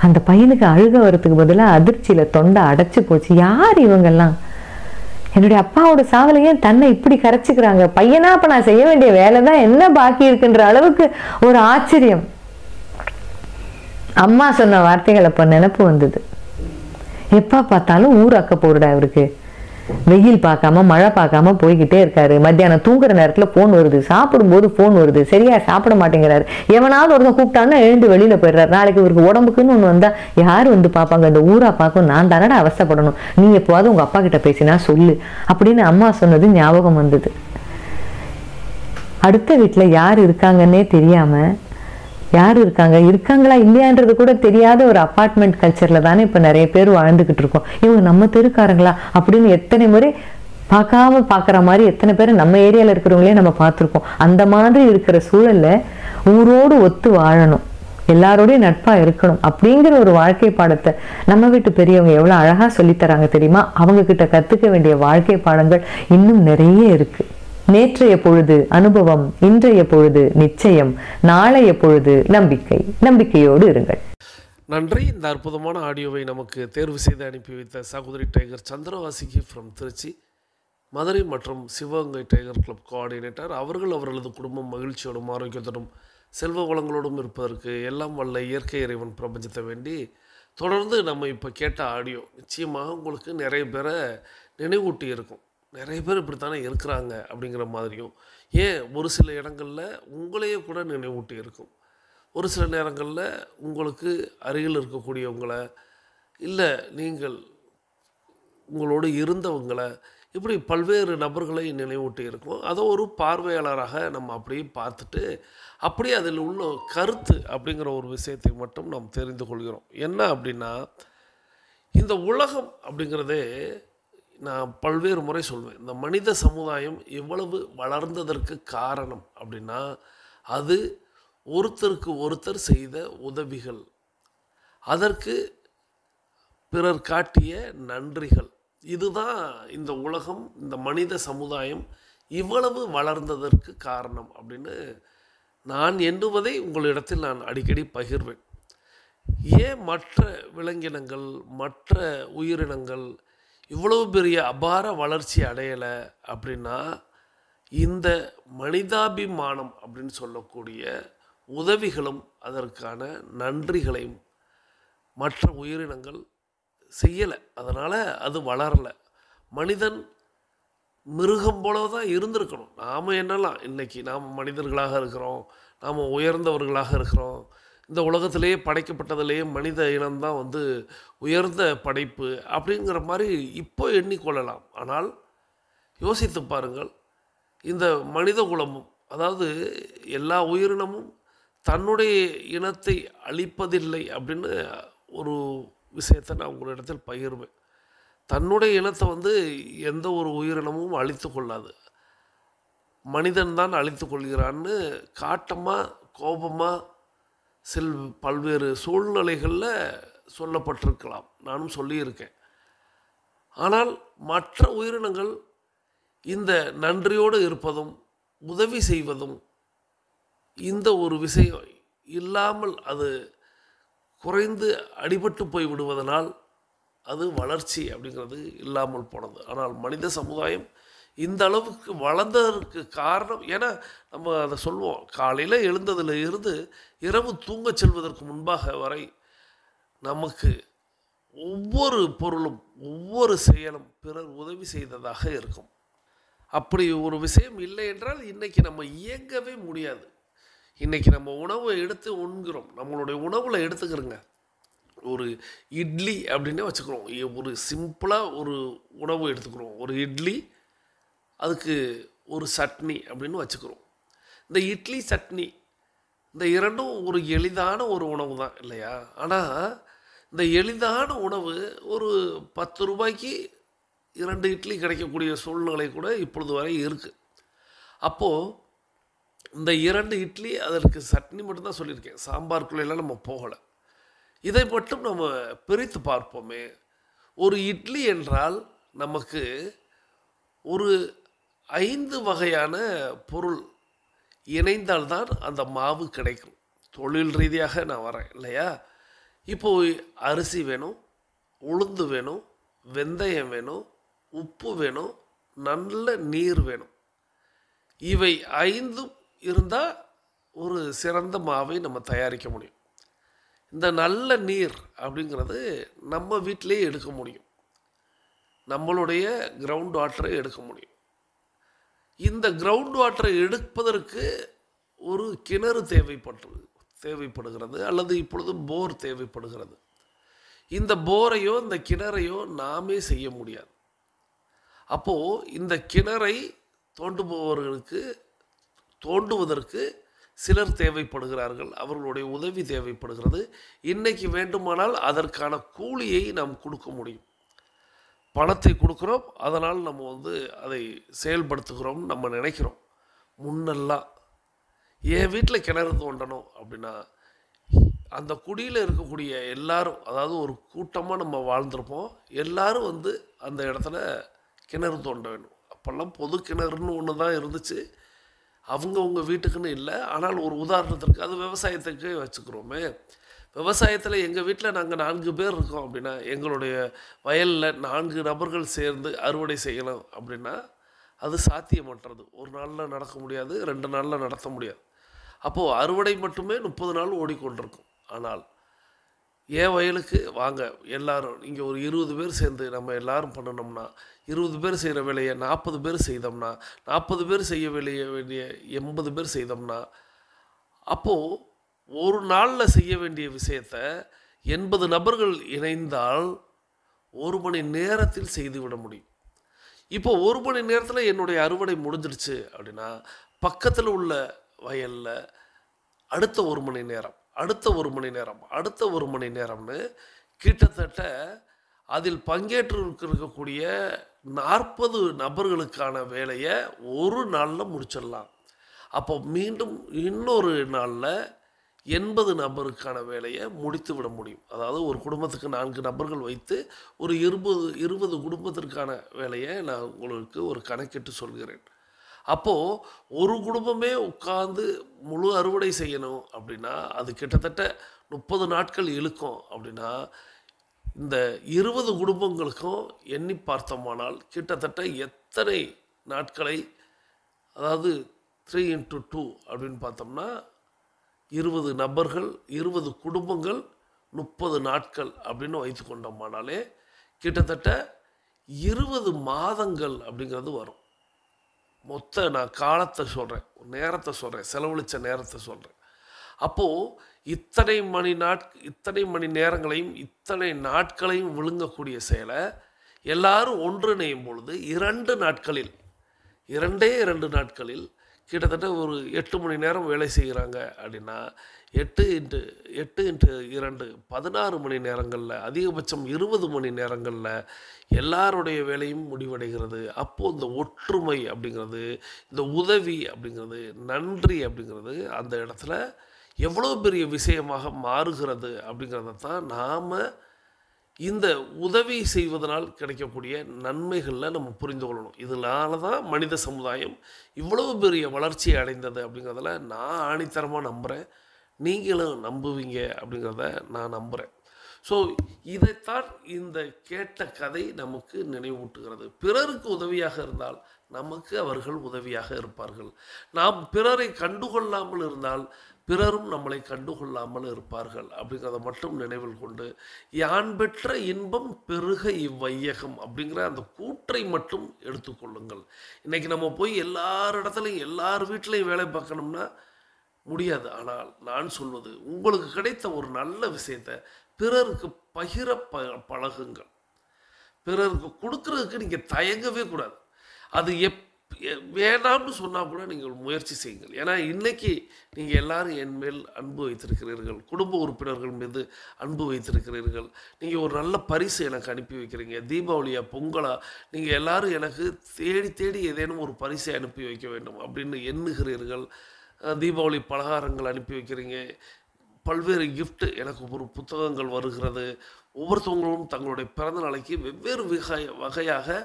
அந்த பையனுக்கு அழுக வரத்துக்கு பதிலாக அதிர்ச்சியில் தொண்டை அடைச்சு போச்சு. யார் இவங்கெல்லாம், என்னுடைய அப்பாவோட சாவலையே தன்னை இப்படி கரைச்சிக்கிறாங்க, பையனா அப்ப நான் செய்ய வேண்டிய வேலை தான் என்ன பாக்கி இருக்குன்ற அளவுக்கு ஒரு ஆச்சரியம். அம்மா சொன்ன வார்த்தைகள் அப்ப நினைப்பு வந்தது. எப்ப பார்த்தாலும் ஊர் அக்க போடுடா இவருக்கு, வெயில் பார்க்காம மழை பார்க்காம போய்கிட்டே இருக்காரு. மத்தியானம் தூங்குற நேரத்துல போன் வருது, சாப்பிடும்போது போன் வருது, சரியா சாப்பிட மாட்டேங்கிறாரு. எவனாவது ஒருத்தன் கூப்பிட்டான்னா எழுந்து வெளியில போயிடுறாரு. நாளைக்கு இவருக்கு உடம்புக்குன்னு ஒண்ணு வந்தா யாரு வந்து பார்ப்பாங்க, இந்த ஊரா பார்க்கும், நான் தானடா அவஸ்தைப்படணும், நீ எப்போவாது உங்க அப்பா கிட்ட பேசினா சொல்லு அப்படின்னு அம்மா சொன்னது ஞாபகம் வந்தது. அடுத்த வீட்டுல யார் இருக்காங்கன்னே தெரியாம, யார் இருக்காங்களா இல்லையான்றது கூட தெரியாத ஒரு அப்பார்ட்மெண்ட் கல்ச்சர்ல தானே இப்ப நிறைய பேர் வாழ்ந்துகிட்டு இருக்கோம். இவங்க நம்ம தெருக்காரங்களா அப்படின்னு எத்தனை முறை பார்க்காம பாக்குற மாதிரி எத்தனை பேரை நம்ம ஏரியால இருக்கிறவங்களே நம்ம பார்த்துருக்கோம். அந்த மாதிரி இருக்கிற சூழல்ல ஊரோடு ஒத்து வாழணும், எல்லாரோடையும் நட்பா இருக்கணும் அப்படிங்கிற ஒரு வாழ்க்கை பாடத்தை நம்ம வீட்டு பெரியவங்க எவ்வளவு அழகா சொல்லித்தராங்க தெரியுமா. அவங்க கிட்ட கத்துக்க வேண்டிய வாழ்க்கை பாடங்கள் இன்னும் நிறைய இருக்கு. நேற்றைய பொழுது அனுபவம், இன்றைய பொழுது நிச்சயம், நாளைய பொழுது நம்பிக்கை. நம்பிக்கையோடு இருங்கள். நன்றி. இந்த அற்புதமான ஆடியோவை நமக்கு தேர்வு செய்து அனுப்பி வைத்த சகோதரி டைகர் சந்திரவாசிக்கு ஃப்ரம் திருச்சி, மதுரை மற்றும் சிவகங்கை டைகர் கிளப் கோஆர்டினேட்டர் அவர்கள் அவர்களது குடும்பம் மகிழ்ச்சியோடும் ஆரோக்கியத்தோடும் செல்வ வளங்களோடும் இருப்பதற்கு எல்லாம் வல்ல இயற்கை இறைவன் பிரபஞ்சத்தை வேண்டி தொடர்ந்து நம்ம இப்போ கேட்ட ஆடியோ நிச்சயமாக உங்களுக்கு நிறைய பேரை நினைவூட்டி இருக்கும். நிறைய பேர் இப்படித்தானே இருக்கிறாங்க அப்படிங்கிற மாதிரியும், ஏன் ஒரு சில இடங்களில் உங்களையே கூட நினைவூட்டி இருக்கும். ஒரு சில நேரங்களில் உங்களுக்கு அருகில் இருக்கக்கூடியவங்களை, இல்லை நீங்கள் உங்களோடு இருந்தவங்களை, இப்படி பல்வேறு நபர்களை நினைவூட்டி இருக்கும். அதை ஒரு பார்வையாளராக நம்ம அப்படியே பார்த்துட்டு அப்படியே அதில் உள்ள கருத்து அப்படிங்கிற ஒரு விஷயத்தை மட்டும் நாம் தெரிந்து கொள்கிறோம். என்ன அப்படின்னா, இந்த உலகம் அப்படிங்கிறதே நான் பல்வேறு முறை சொல்வேன், இந்த மனித சமுதாயம் எவ்வளவு வளர்ந்ததற்கு காரணம் அப்படின்னா அது ஒருத்தருக்கு ஒருத்தர் செய்த உதவிகள், அதற்கு பிறர் காட்டிய நன்றிகள். இதுதான் இந்த உலகம், இந்த மனித சமுதாயம் இவ்வளவு வளர்ந்ததற்கு காரணம் அப்படின்னு நான் எண்ணுவதை உங்களிடத்தில் நான் அடிக்கடி பகிர்வேன். ஏன் மற்ற விலங்கினங்கள், மற்ற உயிரினங்கள் இவ்வளவு பெரிய அபார வளர்ச்சி அடையலை அப்படின்னா, இந்த மனிதாபிமானம் அப்படின்னு சொல்லக்கூடிய உதவிகளும் அதற்கான நன்றிகளையும் மற்ற உயிரினங்கள் செய்யலை. அதனால் அது வளரலை. மனிதன் மிருகம் போல தான் இருந்திருக்கணும். நாம் என்னலாம் இன்றைக்கி நாம் மனிதர்களாக இருக்கிறோம், நாம் உயர்ந்தவர்களாக இருக்கிறோம். இந்த உலகத்திலேயே படைக்கப்பட்டதிலேயே மனித இனம்தான் உயர்ந்த படைப்பு அப்படிங்கிற மாதிரி இப்போ எண்ணிக்கொள்ளலாம். ஆனால் யோசித்து பாருங்கள், இந்த மனித குலமும், அதாவது எல்லா உயிரினமும் தன்னுடைய இனத்தை அழிப்பதில்லை அப்படின்னு ஒரு விஷயத்தை நான் உங்களிடத்தில் பகிர்வேன். தன்னுடைய இனத்தை எந்த ஒரு உயிரினமும் அழித்து கொள்ளாது, மனிதன்தான் அழித்து கொள்கிறான்னு காட்டமாக கோபமாக பல்வேறு சூழ்நிலைகளில் சொல்லப்பட்டிருக்கலாம், நானும் சொல்லியிருக்கேன். ஆனால் மற்ற உயிரினங்கள் இந்த நன்றியோடு இருப்பதும் உதவி செய்வதும் இந்த ஒரு விஷயம் இல்லாமல் அது குறைந்து அடிபட்டு போய் விடுவதனால் அது வளர்ச்சி அப்படிங்கிறது இல்லாமல் போனது. ஆனால் மனித சமுதாயம் இந்த அளவுக்கு வளர்ந்ததற்கு காரணம், ஏன்னா நம்ம அதை சொல்லுவோம், காலையில் எழுந்ததில் இருந்து இரவு தூங்கச் செல்வதற்கு முன்பாக வரை நமக்கு ஒவ்வொரு பொருளும் ஒவ்வொரு செயலும் பிறர் உதவி செய்ததாக இருக்கும். அப்படி ஒரு விஷயம் இல்லை என்றால் இன்றைக்கி நம்ம இயங்கவே முடியாது. இன்றைக்கி நம்ம உணவை எடுத்து உண்கிறோம், நம்மளுடைய உணவில் எடுத்துக்கிறோங்க, ஒரு இட்லி அப்படின்னே வச்சுக்கிறோம், ஒரு சிம்பிளாக ஒரு உணவு எடுத்துக்கிறோம், ஒரு இட்லி, அதுக்கு ஒரு சட்னி அப்படின்னு வச்சுக்கிறோம். இந்த இட்லி சட்னி இந்த இரண்டும் ஒரு எளிதான ஒரு உணவு தான் இல்லையா? ஆனால் இந்த எளிதான உணவு ஒரு 10 ரூபாய்க்கு 2 இட்லி கிடைக்கக்கூடிய சூழ்நிலை கூட இப்பொழுது வரை இருக்குது. அப்போது இந்த 2 இட்லி, அதற்கு சட்னி மட்டும்தான் சொல்லியிருக்கேன், சாம்பாருக்குள்ளெல்லாம் நம்ம போகலை. இதை மட்டும் நம்ம பிரித்து பார்ப்போமே. ஒரு இட்லி என்றால் நமக்கு ஒரு 5 வகையான பொருள் இணைந்தால்தான் அந்த மாவு கிடைக்கும். தொழில் ரீதியாக நான் வரேன் இல்லையா? இப்போது அரிசி வேணும், உளுந்து வேணும், வெந்தயம் வேணும், உப்பு வேணும், நல்ல நீர் வேணும். இவை 5ம் இருந்தால் ஒரு சிறந்த மாவை நம்ம தயாரிக்க முடியும். இந்த நல்ல நீர் அப்படிங்கிறது நம்ம வீட்டிலே எடுக்க முடியும், நம்மளுடைய கிரவுண்ட் வாட்டரை எடுக்க முடியும். இந்த கிரவுண்ட் வாட்டரை எடுப்பதற்கு ஒரு கிணறு தேவைப்படுகிறது, அல்லது இப்பொழுது போர் தேவைப்படுகிறது. இந்த போரையோ இந்த கிணறையோ நாமே செய்ய முடியாது. அப்போது இந்த கிணறை தோண்டுவதற்கு சிலர் தேவைப்படுகிறார்கள், அவர்களுடைய உதவி தேவைப்படுகிறது. இன்றைக்கி வேண்டுமானால் அதற்கான கூலியை நாம் கொடுக்க முடியும், பணத்தை கொடுக்குறோம், அதனால் நம்ம அதை செயல்படுத்துகிறோம்னு நம்ம நினைக்கிறோம். முன்னெல்லாம் என் வீட்டில் கிணறு தோண்டணும் அப்படின்னா அந்த குடியில் இருக்கக்கூடிய எல்லாரும், அதாவது ஒரு கூட்டமாக நம்ம வாழ்ந்திருப்போம், எல்லாரும் அந்த இடத்துல கிணறு தோண்ட வேணும். அப்போல்லாம் பொது கிணறுன்னு ஒன்று தான் இருந்துச்சு, அவங்கவுங்க வீட்டுக்குன்னு இல்லை. ஆனால் ஒரு உதாரணத்திற்கு அது விவசாயத்துக்கு வச்சுக்கிறோமே, விவசாயத்தில் எங்கள் வீட்டில் நாங்கள் 4 பேர் இருக்கோம் அப்படின்னா, எங்களுடைய வயலில் 4 நபர்கள் சேர்ந்து அறுவடை செய்யணும் அப்படின்னா, அது சாத்தியமற்றது. ஒரு நாளில் நடக்க முடியாது, 2 நாளில் நடத்த முடியாது. அப்போது அறுவடை மட்டுமே 30 நாள் ஓடிக்கொண்டிருக்கும். ஆனால் என் வயலுக்கு வாங்க எல்லாரும், இங்கே ஒரு 20 பேர் சேர்ந்து நம்ம எல்லாரும் பண்ணணும்னா, 20 பேர் செய்கிற வேலையை 40 பேர் செய்தோம்னா, 40 பேர் செய்ய வேண்டிய 80 பேர் செய்தோம்னா, அப்போது ஒரு நாளில் செய்ய வேண்டிய விஷயத்த 80 நபர்கள் இணைந்தால் 1 மணி நேரத்தில் செய்துவிட முடியும். இப்போ 1 மணி நேரத்தில் என்னுடைய அறுவடை முடிஞ்சிடுச்சு அப்படின்னா, பக்கத்தில் உள்ள வயலில் அடுத்த 1 மணி நேரம், அடுத்த 1 மணி நேரம், அடுத்த 1 மணி நேரம்னு கிட்டத்தட்ட அதில் பங்கேற்று இருக்கக்கூடிய 40 நபர்களுக்கான வேலையை ஒரு நாளில் முடிச்சிடலாம். அப்போ மீண்டும் இன்னொரு நாளில் 80 நபருக்கான வேலையை முடித்து விட முடியும். அதாவது ஒரு குடும்பத்துக்கு 4 நபர்கள் வைத்து ஒரு 20 குடும்பத்திற்கான வேலையை நான் உங்களுக்கு ஒரு கணக்கிட்டு சொல்கிறேன். அப்போது ஒரு குடும்பமே உட்கார்ந்து முழு அறுவடை செய்யணும் அப்படின்னா, அது கிட்டத்தட்ட 30 நாட்கள் இழுக்கும். அப்படின்னா இந்த 20 குடும்பங்களுக்கும் எண்ணி பார்த்தோமானால் கிட்டத்தட்ட எத்தனை நாட்களை, அதாவது 3 × 2 அப்படின்னு பார்த்தோம்னா 20 நபர்கள், 20 குடும்பங்கள், 30 நாட்கள் அப்படின்னு வைத்து கொண்டோமானாலே கிட்டத்தட்ட 20 மாதங்கள் அப்படிங்கிறது வரும். மொத்த நான் காலத்தை சொல்கிறேன், நேரத்தை சொல்கிறேன், செலவழித்த நேரத்தை சொல்கிறேன். அப்போது இத்தனை மணி நேரங்களையும் இத்தனை நாட்களையும் விழுங்கக்கூடிய செயலை எல்லாரும் ஒன்றிணையும் பொழுது 2 நாட்களில், 2 நாட்களில் கிட்டத்தட்ட ஒரு 8 மணி நேரம் வேலை செய்கிறாங்க அப்படின்னா 8 × 2 16 மணி நேரங்களில், அதிகபட்சம் 20 மணி நேரங்களில் எல்லாருடைய வேலையும் முடிவடைகிறது. அப்போது இந்த ஒற்றுமை அப்படிங்கிறது, இந்த உதவி அப்படிங்கிறது, நன்றி அப்படிங்கிறது அந்த இடத்துல எவ்வளோ பெரிய விஷயமாக மாறுகிறது அப்படிங்கிறத தான் நாம் இந்த உதவி செய்வதனால் கிடைக்கக்கூடிய நன்மைகளில் நம்ம புரிந்து கொள்ளணும். இதனால தான் மனித சமுதாயம் இவ்வளவு பெரிய வளர்ச்சி அடைந்தது அப்படிங்கிறதுல நான் ஆணித்தரமாக நம்புகிறேன். நீங்களும் நம்புவீங்க அப்படிங்கிறத நான் நம்புகிறேன். ஸோ இதைத்தான் இந்த கேட்ட கதை நமக்கு நினைவூட்டுகிறது. பிறருக்கு உதவியாக இருந்தால் நமக்கு அவர்கள் உதவியாக இருப்பார்கள். நாம் பிறரை கண்டுகொள்ளாமல் இருந்தால் பிறரும் நம்மளை கண்டுகொள்ளாமல் இருப்பார்கள் அப்படிங்கிறத மட்டும் நினைவில் கொண்டு, யான் பெற்ற இன்பம் பெருக இவ்வையகம் அப்படிங்கிற அந்த கூற்றை மட்டும் எடுத்துக்கொள்ளுங்கள். இன்றைக்கி நம்ம போய் எல்லார் இடத்துலையும் எல்லார் வீட்லேயும் வேலை பார்க்கணும்னா முடியாது. ஆனால் நான் சொல்வது, உங்களுக்கு கிடைத்த ஒரு நல்ல விஷயத்தை பிறருக்கு பகிர பழகுங்கள். பிறருக்கு கொடுக்கறதுக்கு நீங்கள் தயங்கவே கூடாது. அது வேணாம்னு சொன்னால் கூட நீங்கள் முயற்சி செய்யுங்கள். ஏன்னா இன்றைக்கி நீங்கள் எல்லாரும் என் மேல் அன்பு வைத்திருக்கிறீர்கள், குடும்ப உறுப்பினர்கள் மீது அன்பு வைத்திருக்கிறீர்கள். நீங்கள் ஒரு நல்ல பரிசு எனக்கு அனுப்பி வைக்கிறீங்க. தீபாவளியா பொங்கலா நீங்கள் எல்லாரும் எனக்கு தேடி தேடி ஏதேனும் ஒரு பரிசை அனுப்பி வைக்க வேண்டும் அப்படின்னு எண்ணுகிறீர்கள். தீபாவளி பலகாரங்கள் அனுப்பி வைக்கிறீங்க, பல்வேறு கிஃப்ட், எனக்கு ஒரு புத்தகங்கள் வருகிறது. ஒவ்வொருத்தவங்களும் தங்களுடைய பிறந்த நாளைக்கு வெவ்வேறு வகையாக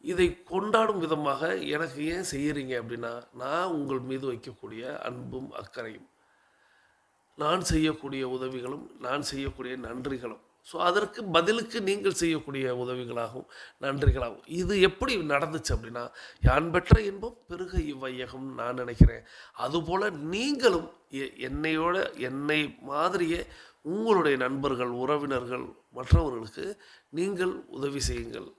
இதை கொண்டாடும் விதமாக எனக்கு ஏன் செய்கிறீங்க அப்படின்னா, நான் உங்கள் மீது வைக்கக்கூடிய அன்பும் அக்கறையும், நான் செய்யக்கூடிய உதவிகளும், நான் செய்யக்கூடிய நன்றிகளும், ஸோ அதற்கு பதிலுக்கு நீங்கள் செய்யக்கூடிய உதவிகளாகவும் நன்றிகளாகவும் இது எப்படி நடந்துச்சு அப்படின்னா, யான் பெற்ற இன்பம் பெருக இவ்வையகம் நான் நினைக்கிறேன். அதுபோல் நீங்களும் என்னை மாதிரியே உங்களுடைய நண்பர்கள், உறவினர்கள், மற்றவர்களுக்கு நீங்கள் உதவி செய்யுங்கள்.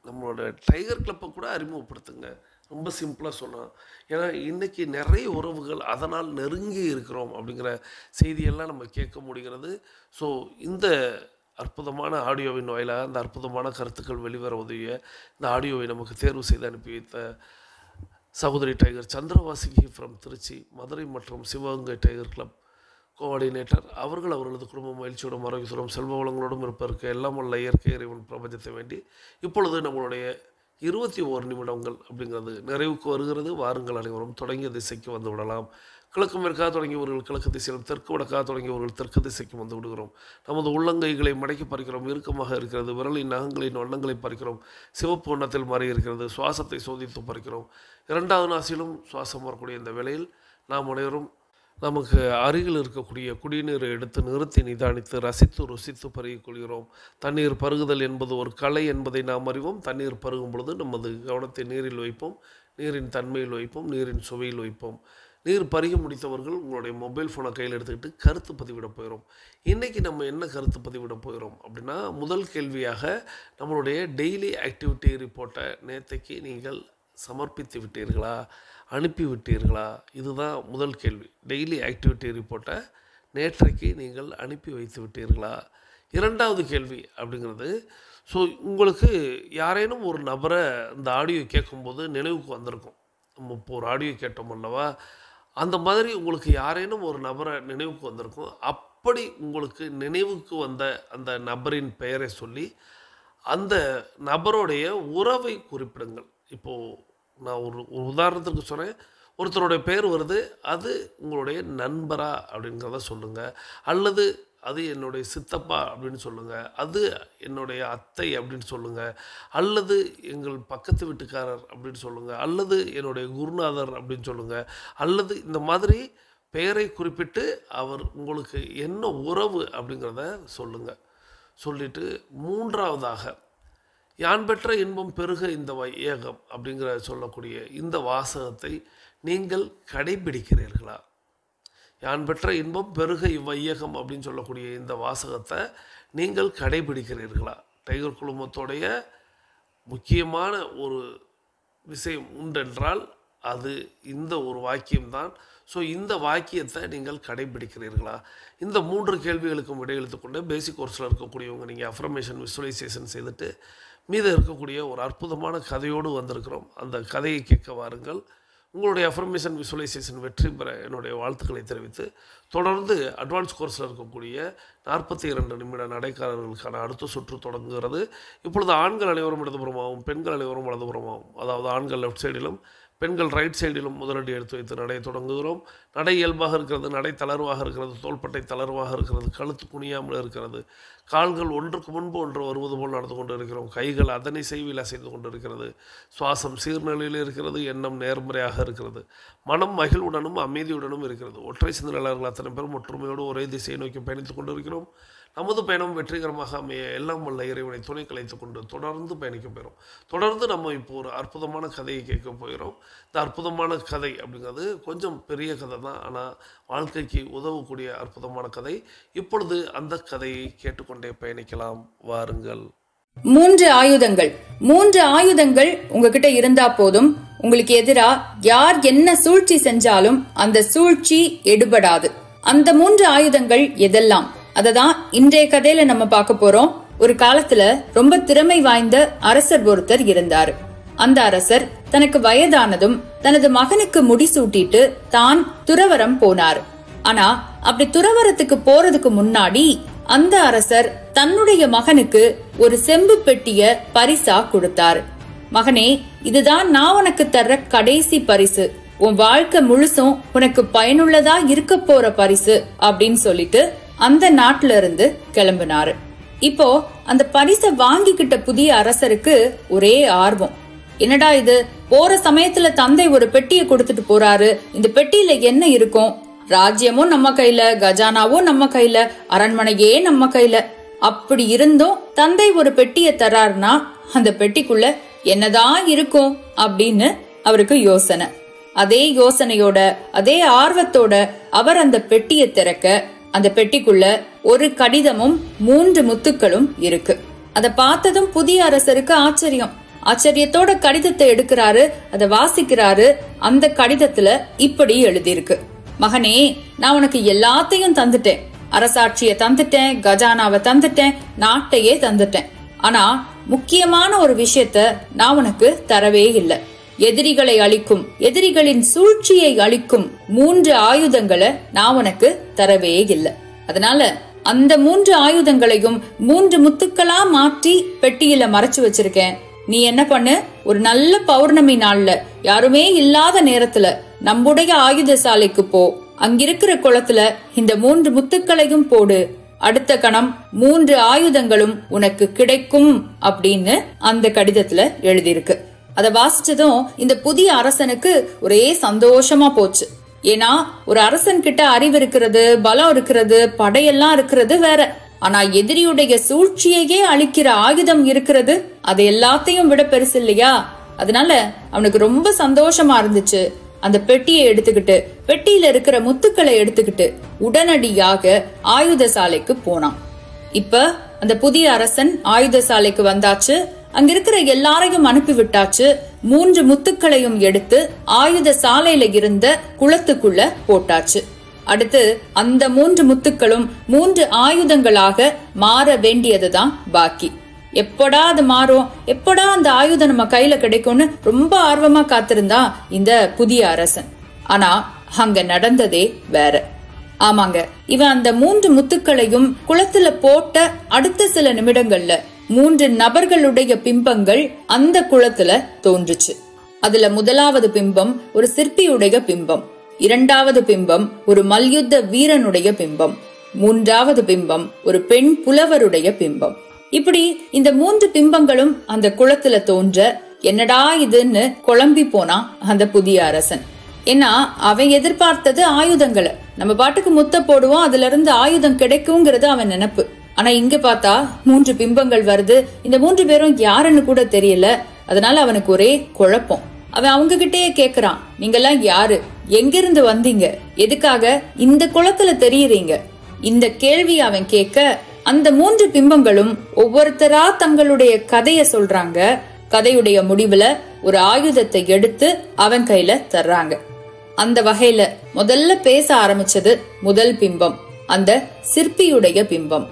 நம்மளோட டைகர் கிளப்பை கூட அறிமுகப்படுத்துங்க. ரொம்ப சிம்பிளாக சொன்னால், ஏன்னா இன்றைக்கி நிறைய உறவுகள் அதனால் நெருங்கி இருக்கிறோம் அப்படிங்கிற செய்தியெல்லாம் நம்ம கேட்க முடிகிறது. ஸோ இந்த அற்புதமான ஆடியோவின் வாயிலாக அந்த அற்புதமான கருத்துக்கள் வெளிவர உதவிய இந்த ஆடியோவை நமக்கு தேர்வு செய்து அனுப்பி வைத்த சகோதரி டைகர் சந்திரவாசிகி ஃப்ரம் திருச்சி, மதுரை மற்றும் சிவகங்கை டைகர் கிளப் கோஆர்டினேட்டர் அவர்களது குடும்ப மகிழ்ச்சியோடும் ஆரோக்கியத்தோடும் செல்வ வளங்களோடும் இருப்பதற்கு எல்லாம் உள்ள இயற்கை இறைவன் பிரபஞ்சத்தை வேண்டி இப்பொழுது நம்மளுடைய 21 நிமிடங்கள் அப்படிங்கிறது நிறைவுக்கு வருகிறது. வாருங்கள், அனைவரும் தொடங்கிய திசைக்கு வந்து விடலாம். கிழக்கு மேற்காக தொடங்கியவர்கள் கிழக்கு திசையிலும், தெற்கு வடக்காக தொடங்கியவர்கள் தெற்கு திசைக்கு வந்து விடுகிறோம். நமது உள்ளங்கைகளை மடக்கி பறிக்கிறோம், இறுக்கமாக இருக்கிறது. விரலின் நகங்களின் வண்ணங்களை பறிக்கிறோம், சிவப்பு வண்ணத்தில் மாறி இருக்கிறது. சுவாசத்தை சோதித்து பறிக்கிறோம். 2வது நாசிலும் சுவாசம் வரக்கூடிய இந்த வேளையில் நாம் அனைவரும் நமக்கு அருகில் இருக்கக்கூடிய குடிநீரை எடுத்து நிறுத்தி நிதானித்து ரசித்து ருசித்து பருகிக் கொள்கிறோம். தண்ணீர் பருகுதல் என்பது ஒரு கலை என்பதை நாம் அறிவோம். தண்ணீர் பருகும் பொழுது நமது கவனத்தை நீரில் வைப்போம், நீரின் தன்மையில் வைப்போம், நீரின் சுவையில் வைப்போம். நீர் பருகி முடித்தவர்கள் உங்களுடைய மொபைல் ஃபோனை கையில் எடுத்துக்கிட்டு கருத்து பதிவிட போகிறோம். இன்றைக்கி நம்ம என்ன கருத்து பதிவிட போகிறோம் அப்படின்னா, முதல் கேள்வியாக நம்மளுடைய டெய்லி ஆக்டிவிட்டி ரிப்போர்ட்டை நேற்றைக்கு நீங்கள் சமர்ப்பித்து விட்டீர்களா, அனுப்பி விட்டீர்களா? இதுதான் முதல் கேள்வி. டெய்லி ஆக்டிவிட்டி ரிப்போர்ட்டை நேற்றைக்கு நீங்கள் அனுப்பி வைத்து விட்டீர்களா? இரண்டாவது கேள்வி அப்படிங்கிறது, ஸோ உங்களுக்கு யாரேனும் ஒரு நபரை இந்த ஆடியோ கேட்கும்போது நினைவுக்கு வந்திருக்கும். நம்ம இப்போ ஒரு ஆடியோ கேட்டோம் அல்லவா, அந்த மாதிரி உங்களுக்கு யாரேனும் ஒரு நபரை நினைவுக்கு வந்திருக்கும். அப்படி உங்களுக்கு நினைவுக்கு வந்த அந்த நபரின் பெயரை சொல்லி அந்த நபருடைய உறவை குறிப்பிடுங்கள். இப்போது நான் ஒரு உதாரணத்துக்கு சொன்னேன், ஒருத்தருடைய பேர் வருது, அது உங்களுடைய நண்பரா அப்படிங்கிறத சொல்லுங்கள். அல்லது அது என்னுடைய சித்தப்பா அப்படின்னு சொல்லுங்கள், அது என்னுடைய அத்தை அப்படின்னு சொல்லுங்கள், அல்லது எங்கள் பக்கத்து வீட்டுக்காரர் அப்படின்னு சொல்லுங்கள், அல்லது என்னுடைய குருநாதர் அப்படின்னு சொல்லுங்கள், அல்லது இந்த மாதிரி பெயரை குறிப்பிட்டு அவர் உங்களுக்கு என்ன உறவு அப்படிங்கிறத சொல்லுங்கள். சொல்லிவிட்டு மூன்றாவதாக, யான் பெற்ற இன்பம் பெருக இந்த வையகம் அப்படிங்கிற சொல்லக்கூடிய இந்த வாசகத்தை நீங்கள் கடைபிடிக்கிறீர்களா? யான் பெற்ற இன்பம் பெருக இவ்வையகம் அப்படின்னு சொல்லக்கூடிய இந்த வாசகத்தை நீங்கள் கடைபிடிக்கிறீர்களா? டைகர் குழுமத்தோடைய முக்கியமான ஒரு விஷயம் உண்டென்றால் அது இந்த ஒரு வாக்கியம்தான். ஸோ இந்த வாக்கியத்தை நீங்கள் கடைபிடிக்கிறீர்களா? இந்த 3 கேள்விகளுக்கும் விடையெழுத்து கொண்டு பேசிக் கோர்ஸில் இருக்கக்கூடியவங்க நீங்கள் அஃபர்மேஷன் விசுவலைசேஷன் செய்துட்டு மீது இருக்கக்கூடிய ஒரு அற்புதமான கதையோடு வந்திருக்கிறோம். அந்த கதையை கேட்க வாருங்கள். உங்களுடைய அஃபர்மேஷன் விசுவலைசேஷன் வெற்றி பெற என்னுடைய வாழ்த்துக்களை தெரிவித்து, தொடர்ந்து அட்வான்ஸ் கோர்ஸில் இருக்கக்கூடிய 42 நிமிட நடைக்காரர்களுக்கான அடுத்த சுற்று தொடங்குகிறது. இப்பொழுது ஆண்கள் அனைவரும் இடதுபுறமாகவும் பெண்கள் அனைவரும் வலதுபுறமாகவும், அதாவது ஆண்கள் லெஃப்ட் சைடிலும் பெண்கள் ரைட் சைடிலும் முதலடி எடுத்து வைத்து நடையை தொடங்குகிறோம். நடை இயல்பாக இருக்கிறது, நடை தளர்வாக இருக்கிறது, தோள்பட்டை தளர்வாக இருக்கிறது, கழுத்து குனியாமல் இருக்கிறது, கால்கள் ஒன்றுக்கு முன்பு ஒன்று வருவது போல் நடந்து கொண்டு இருக்கிறோம், கைகள் அதனை செய்வியில் அசைந்து கொண்டு இருக்கிறது, சுவாசம் சீர்நிலையில் இருக்கிறது, எண்ணம் நேர்மறையாக இருக்கிறது, மனம் மகிழ்வுடனும் அமைதியுடனும் இருக்கிறது. ஒற்றை சிந்தனையாளர்கள் அத்தனை பேரும் ஒற்றுமையோடு ஒரே திசையை நோக்கி பயணித்துக் கொண்டிருக்கிறோம். நமது பயணம் வெற்றிகரமாக அமைய எல்லாம் வல்ல இறைவனை துணை கலைத்து கொண்டு தொடர்ந்து பயணிக்க போகிறோம். தொடர்ந்து நம்ம இப்போ ஒரு அற்புதமான கதையை கேட்க போகிறோம். இந்த அற்புதமான கதை அப்படிங்கிறது கொஞ்சம் பெரிய கதை தான், ஆனால் வாழ்க்கைக்கு உதவக்கூடிய அற்புதமான கதை. இப்பொழுது அந்த கதையை கேட்டுக்கொண்டே பயணிக்கலாம், வாருங்கள். 3 ஆயுதங்கள். 3 ஆயுதங்கள் உங்ககிட்ட இருந்தா போதும், உங்களுக்கு எதிரா யார் என்ன சூழ்ச்சி செஞ்சாலும் அந்த சூழ்ச்சி எடுபடாது. அந்த 3 ஆயுதங்கள் எதெல்லாம், அததான் இன்றைய கதையில நம்ம பார்க்க போறோம். ஒரு காலத்துல ரொம்ப திறமை வாய்ந்த அரசர் ஒருத்தர் இருந்தாரு. அந்த அரசர் தனக்கு வயதானதும் தனது மகனுக்கு முடிசூட்டிட்டு தான் துறவரம் போனார். ஆனா அப்படி துறவரத்துக்கு போறதுக்கு முன்னாடி அந்த அரசர் தன்னுடைய மகனுக்கு ஒரு செம்பு பெட்டிய பரிசா கொடுத்தாரு. மகனே, இதுதான் நான் உனக்கு தர்ற கடைசி பரிசு, உன் வாழ்க்கை முழுசும் உனக்கு பயனுள்ளதா இருக்க போற பரிசு அப்படின்னு சொல்லிட்டு அந்த நாட்டுல இருந்து கிளம்பினாரு. இப்போ அந்த பரிசை வாங்கிக்கிட்ட புதிய அரசருக்கு ஒரே ஆர்வம். என்னடா இது, போற சமயத்துல தந்தை ஒரு பெட்டியை கொடுத்துட்டு போறாரு, இந்த பெட்டியில என்ன இருக்கும்? ராஜ்யமும் நம்ம கையில, கஜானாவும் நம்ம கையில, அரண்மனையே நம்ம கையில. அப்படி இருந்தும் தந்தை ஒரு பெட்டியை தர்றாருன்னா அந்த பெட்டிக்குள்ள என்னதான் இருக்கும் அப்படின்னு அவருக்கு யோசனை. அதே யோசனையோட அதே ஆர்வத்தோட அவர் அந்த பெட்டியை திறக்க அந்த பெட்டிக்குள்ள ஒரு கடிதமும் 3 முத்துக்களும் இருக்கு. அதை பார்த்ததும் புதிய அரசருக்கு ஆச்சரியம். ஆச்சரியத்தோட கடிதத்தை எடுக்கிறாரு, அதை வாசிக்கிறாரு. அந்த கடிதத்துல இப்படி எழுதியிருக்கு: மகனே, நான் உனக்கு எல்லாத்தையும் தந்துட்டேன், அரசாட்சியை தந்துட்டேன், கஜானாவை தந்துட்டேன், நாட்டையே தந்துட்டேன். ஆனா முக்கியமான ஒரு விஷயத்த நான் உனக்கு தரவே இல்லை. எதிரிகளை அழிக்கும், எதிரிகளின் சூழ்ச்சியை அழிக்கும் 3 ஆயுதங்களை நான் உனக்கு தரவே இல்லை. அதனால அந்த 3 ஆயுதங்களையும் 3 முத்துக்களா மாற்றி பெட்டியில மறைச்சு வச்சிருக்கேன். நீ என்ன பண்ணு, ஒரு நல்ல பௌர்ணமி நாள்ல யாருமே இல்லாத நேரத்துல நம்முடைய ஆயுத சாலைக்கு போ, அங்கிருக்கிற குளத்துல இந்த 3 முத்துக்களையும் போடு, அடுத்த கணம் 3 ஆயுதங்களும் உனக்கு கிடைக்கும் அப்படின்னு அந்த கடிதத்துல எழுதியிருக்கு. அதை வாசிச்சதும் இந்த புதிய அரசனுக்கு ஒரே சந்தோஷமா போச்சு. ஏன்னா ஒரு அரசன் கிட்ட அறிவு இருக்கிறது, பலம் இருக்கிறது, படையெல்லாம் இருக்கிறது வேற. ஆனா எதிரியுடைய சூழ்ச்சியையே அழிக்கிற ஆயுதம் இருக்கிறது, அது எல்லாத்தையும் விட பெருசு இல்லையா? அதனால அவனுக்கு ரொம்ப சந்தோஷமா இருந்துச்சு. அந்த பெட்டியை எடுத்துக்கிட்டு, பெட்டியில இருக்கிற முத்துக்களை எடுத்துக்கிட்டு உடனடியாக ஆயுத சாலைக்கு போனான். இப்ப அந்த புதிய அரசன் ஆயுத சாலைக்கு வந்தாச்சு. அங்க இருக்கிற எல்லாரையும் அனுப்பி விட்டாச்சு. 3 முத்துக்களையும் எடுத்து ஆயுத சாலையில இருந்த குளத்துக்குள்ள போட்டாச்சு. அடுத்து அந்த 3 முத்துக்களும் 3 ஆயுதங்களாக மாற வேண்டியதுதான் பாக்கி. எப்படா அது மாறும், எப்படா அந்த ஆயுதம் நம்ம கையில கிடைக்கும்னு ரொம்ப ஆர்வமா காத்திருந்தா இந்த புதிய அரசன். ஆனா அங்க நடந்ததே வேற. ஆமாங்க, இவன் அந்த 3 முத்துக்களையும் குளத்துல போட்ட அடுத்த சில நிமிடங்கள்ல 3 நபர்களுடைய பிம்பங்கள் அந்த குளத்துல தோன்றுச்சு. அதுல முதலாவது பிம்பம் ஒரு சிற்பியுடைய பிம்பம், 2வது பிம்பம் ஒரு மல்யுத்த வீரனுடைய பிம்பம், 3வது பிம்பம் ஒரு பெண் புலவருடைய பிம்பம். இப்படி இந்த 3 பிம்பங்களும் அந்த குளத்துல தோன்ற என்னடா இதுன்னு குழம்பி போனான் அந்த புதிய அரசன். ஏன்னா அவன் எதிர்பார்த்தது ஆயுதங்களை. நம்ம பாட்டுக்கு முத்த போடுவோம், அதுல இருந்து ஆயுதம் கிடைக்குங்கிறது அவன் நினைப்பு. ஆனா இங்க பார்த்தா 3 பிம்பங்கள் வருது. இந்த 3 பேரும் யாருன்னு கூட தெரியல. அதனால அவனுக்கு ஒரே குழப்பம். அவன் அவங்க கிட்டயே கேக்குறான், நீங்கெல்லாம் யாரு, எங்கிருந்து வந்தீங்க, எதுக்காக இந்த குளத்துல தெரியுறீங்க? இந்த கேள்வி அவன் கேட்க அந்த 3 பிம்பங்களும் ஒவ்வொருத்தரா தங்களுடைய கதைய சொல்றாங்க. கதையுடைய முடிவுல ஒரு ஆயுதத்தை எடுத்து அவன் கையில தர்றாங்க. அந்த வகையில முதல்ல பேச ஆரம்பிச்சது முதல் பிம்பம், அந்த சிற்பியுடைய பிம்பம்.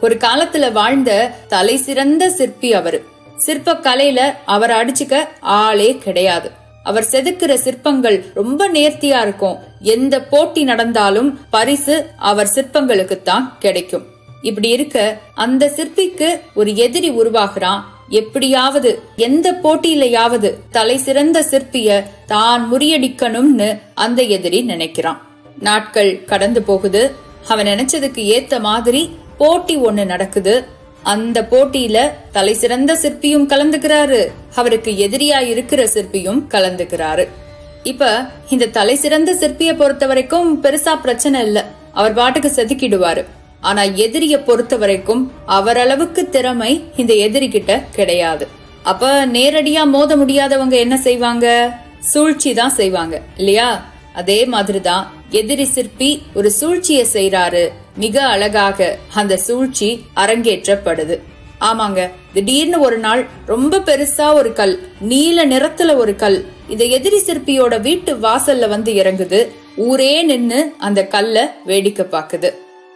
ஒரு காலத்துல வாழ்ந்த தலை சிறந்த சிற்பி அவரு. சிற்ப கலையில அவரை அடிச்சுக்க ஆளே கிடையாது. அவர் செதுக்கிற சிற்பங்கள் ரொம்ப நேர்த்தியா இருக்கும். எந்த போட்டி நடந்தாலும் பரிசு அவர் சிற்பங்களுக்கு தான் கிடைக்கும். இப்படி இருக்க அந்த சிற்பிக்கு ஒரு எதிரி உருவாகிறான். எப்படியாவது எந்த போட்டியிலையாவது தலை சிறந்த சிற்பிய தான் முறியடிக்கணும்னு அந்த எதிரி நினைக்கிறான். நாட்கள் கடந்து போகுது. அவன் நினைச்சதுக்கு ஏத்த மாதிரி போட்டி ஒண்ணு நடக்குது. அந்த போட்டியில தலை சிறந்த சிற்பியும் கலந்துக்கிறாரு, அவருக்கு எதிரியா இருக்கிற சிற்பியும் கலந்துக்கிறாரு. இப்ப இந்த தலை சிறந்த சிற்பிய பொறுத்த வரைக்கும் பெருசா பிரச்சனை இல்ல, அவர் பாட்டுக்கு செதுக்கிடுவாரு. ஆனா எதிரிய பொறுத்த வரைக்கும் அவரளவுக்கு திறமை இந்த எதிரி கிட்ட கிடையாது. அப்ப நேரடியா மோத முடியாதவங்க என்ன செய்வாங்க? சூழ்ச்சி தான் செய்வாங்க இல்லையா? அதே மாதிரிதான் எதிரி சிற்பி ஒரு சூழ்ச்சியை செய்யறாரு. மிக அழகாக அந்த சூழ்ச்சி அரங்கேற்றப்படுது. ஆமாங்க, திடீர்னு ஒரு நாள் ரொம்ப பெருசா ஒரு கல், நீல நிறத்துல ஒரு கல் இந்த எதிரி சிற்பியோட வீட்டு வாசல்ல வந்து இறங்குது. ஊரே நின்னு அந்த கல்ல வேடிக்கை பாக்குது.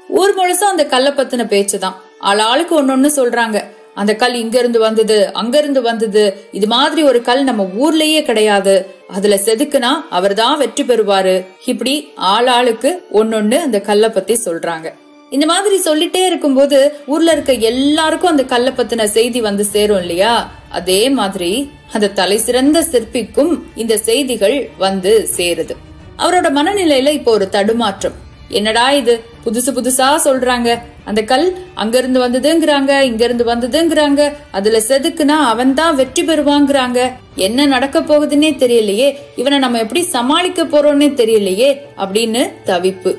ஊர் முழுசும் அந்த கல்ல பத்தின பேச்சுதான். ஆளாளுக்கு ஒன்னொன்னு சொல்றாங்க. அந்த கல் இங்க இருந்து வந்தது, அங்க இருந்து வந்தது, இது மாதிரி ஒரு கல் நம்ம ஊர்லயே கிடையாது, அதுல செதுக்குனா அவர் தான் வெற்றி பெறுவாரு. இப்படி ஆளாளுக்கு ஒன்னொன்னு அந்த கல்ல பத்தி சொல்றாங்க. இந்த மாதிரி சொல்லிட்டே இருக்கும்போது ஊர்ல இருக்க எல்லாருக்கும் அந்த கல்ல பத்தின செய்தி வந்து சேரும் இல்லையா? அதே மாதிரி அந்த தலை சிறந்த சிற்பிக்கும் இந்த செய்திகள் வந்து சேருது. அவரோட மனநிலையில இப்போ ஒரு தடுமாற்றம். என்னடா இது, புதுசு புதுசா சொல்றாங்க. அந்த கல் அங்க இருந்து வந்ததுங்கிறாங்க, இங்க இருந்து வந்ததுங்கிறாங்க, அதுல செதுக்குனா அவன் தான் வெற்றி பெறுவாங்கிறாங்க. என்ன நடக்க போகுதுன்னே தெரியலையே, இவனை நம்ம எப்படி சமாளிக்க போறோம்னே தெரியலையே அப்படின்னு தவிப்பு.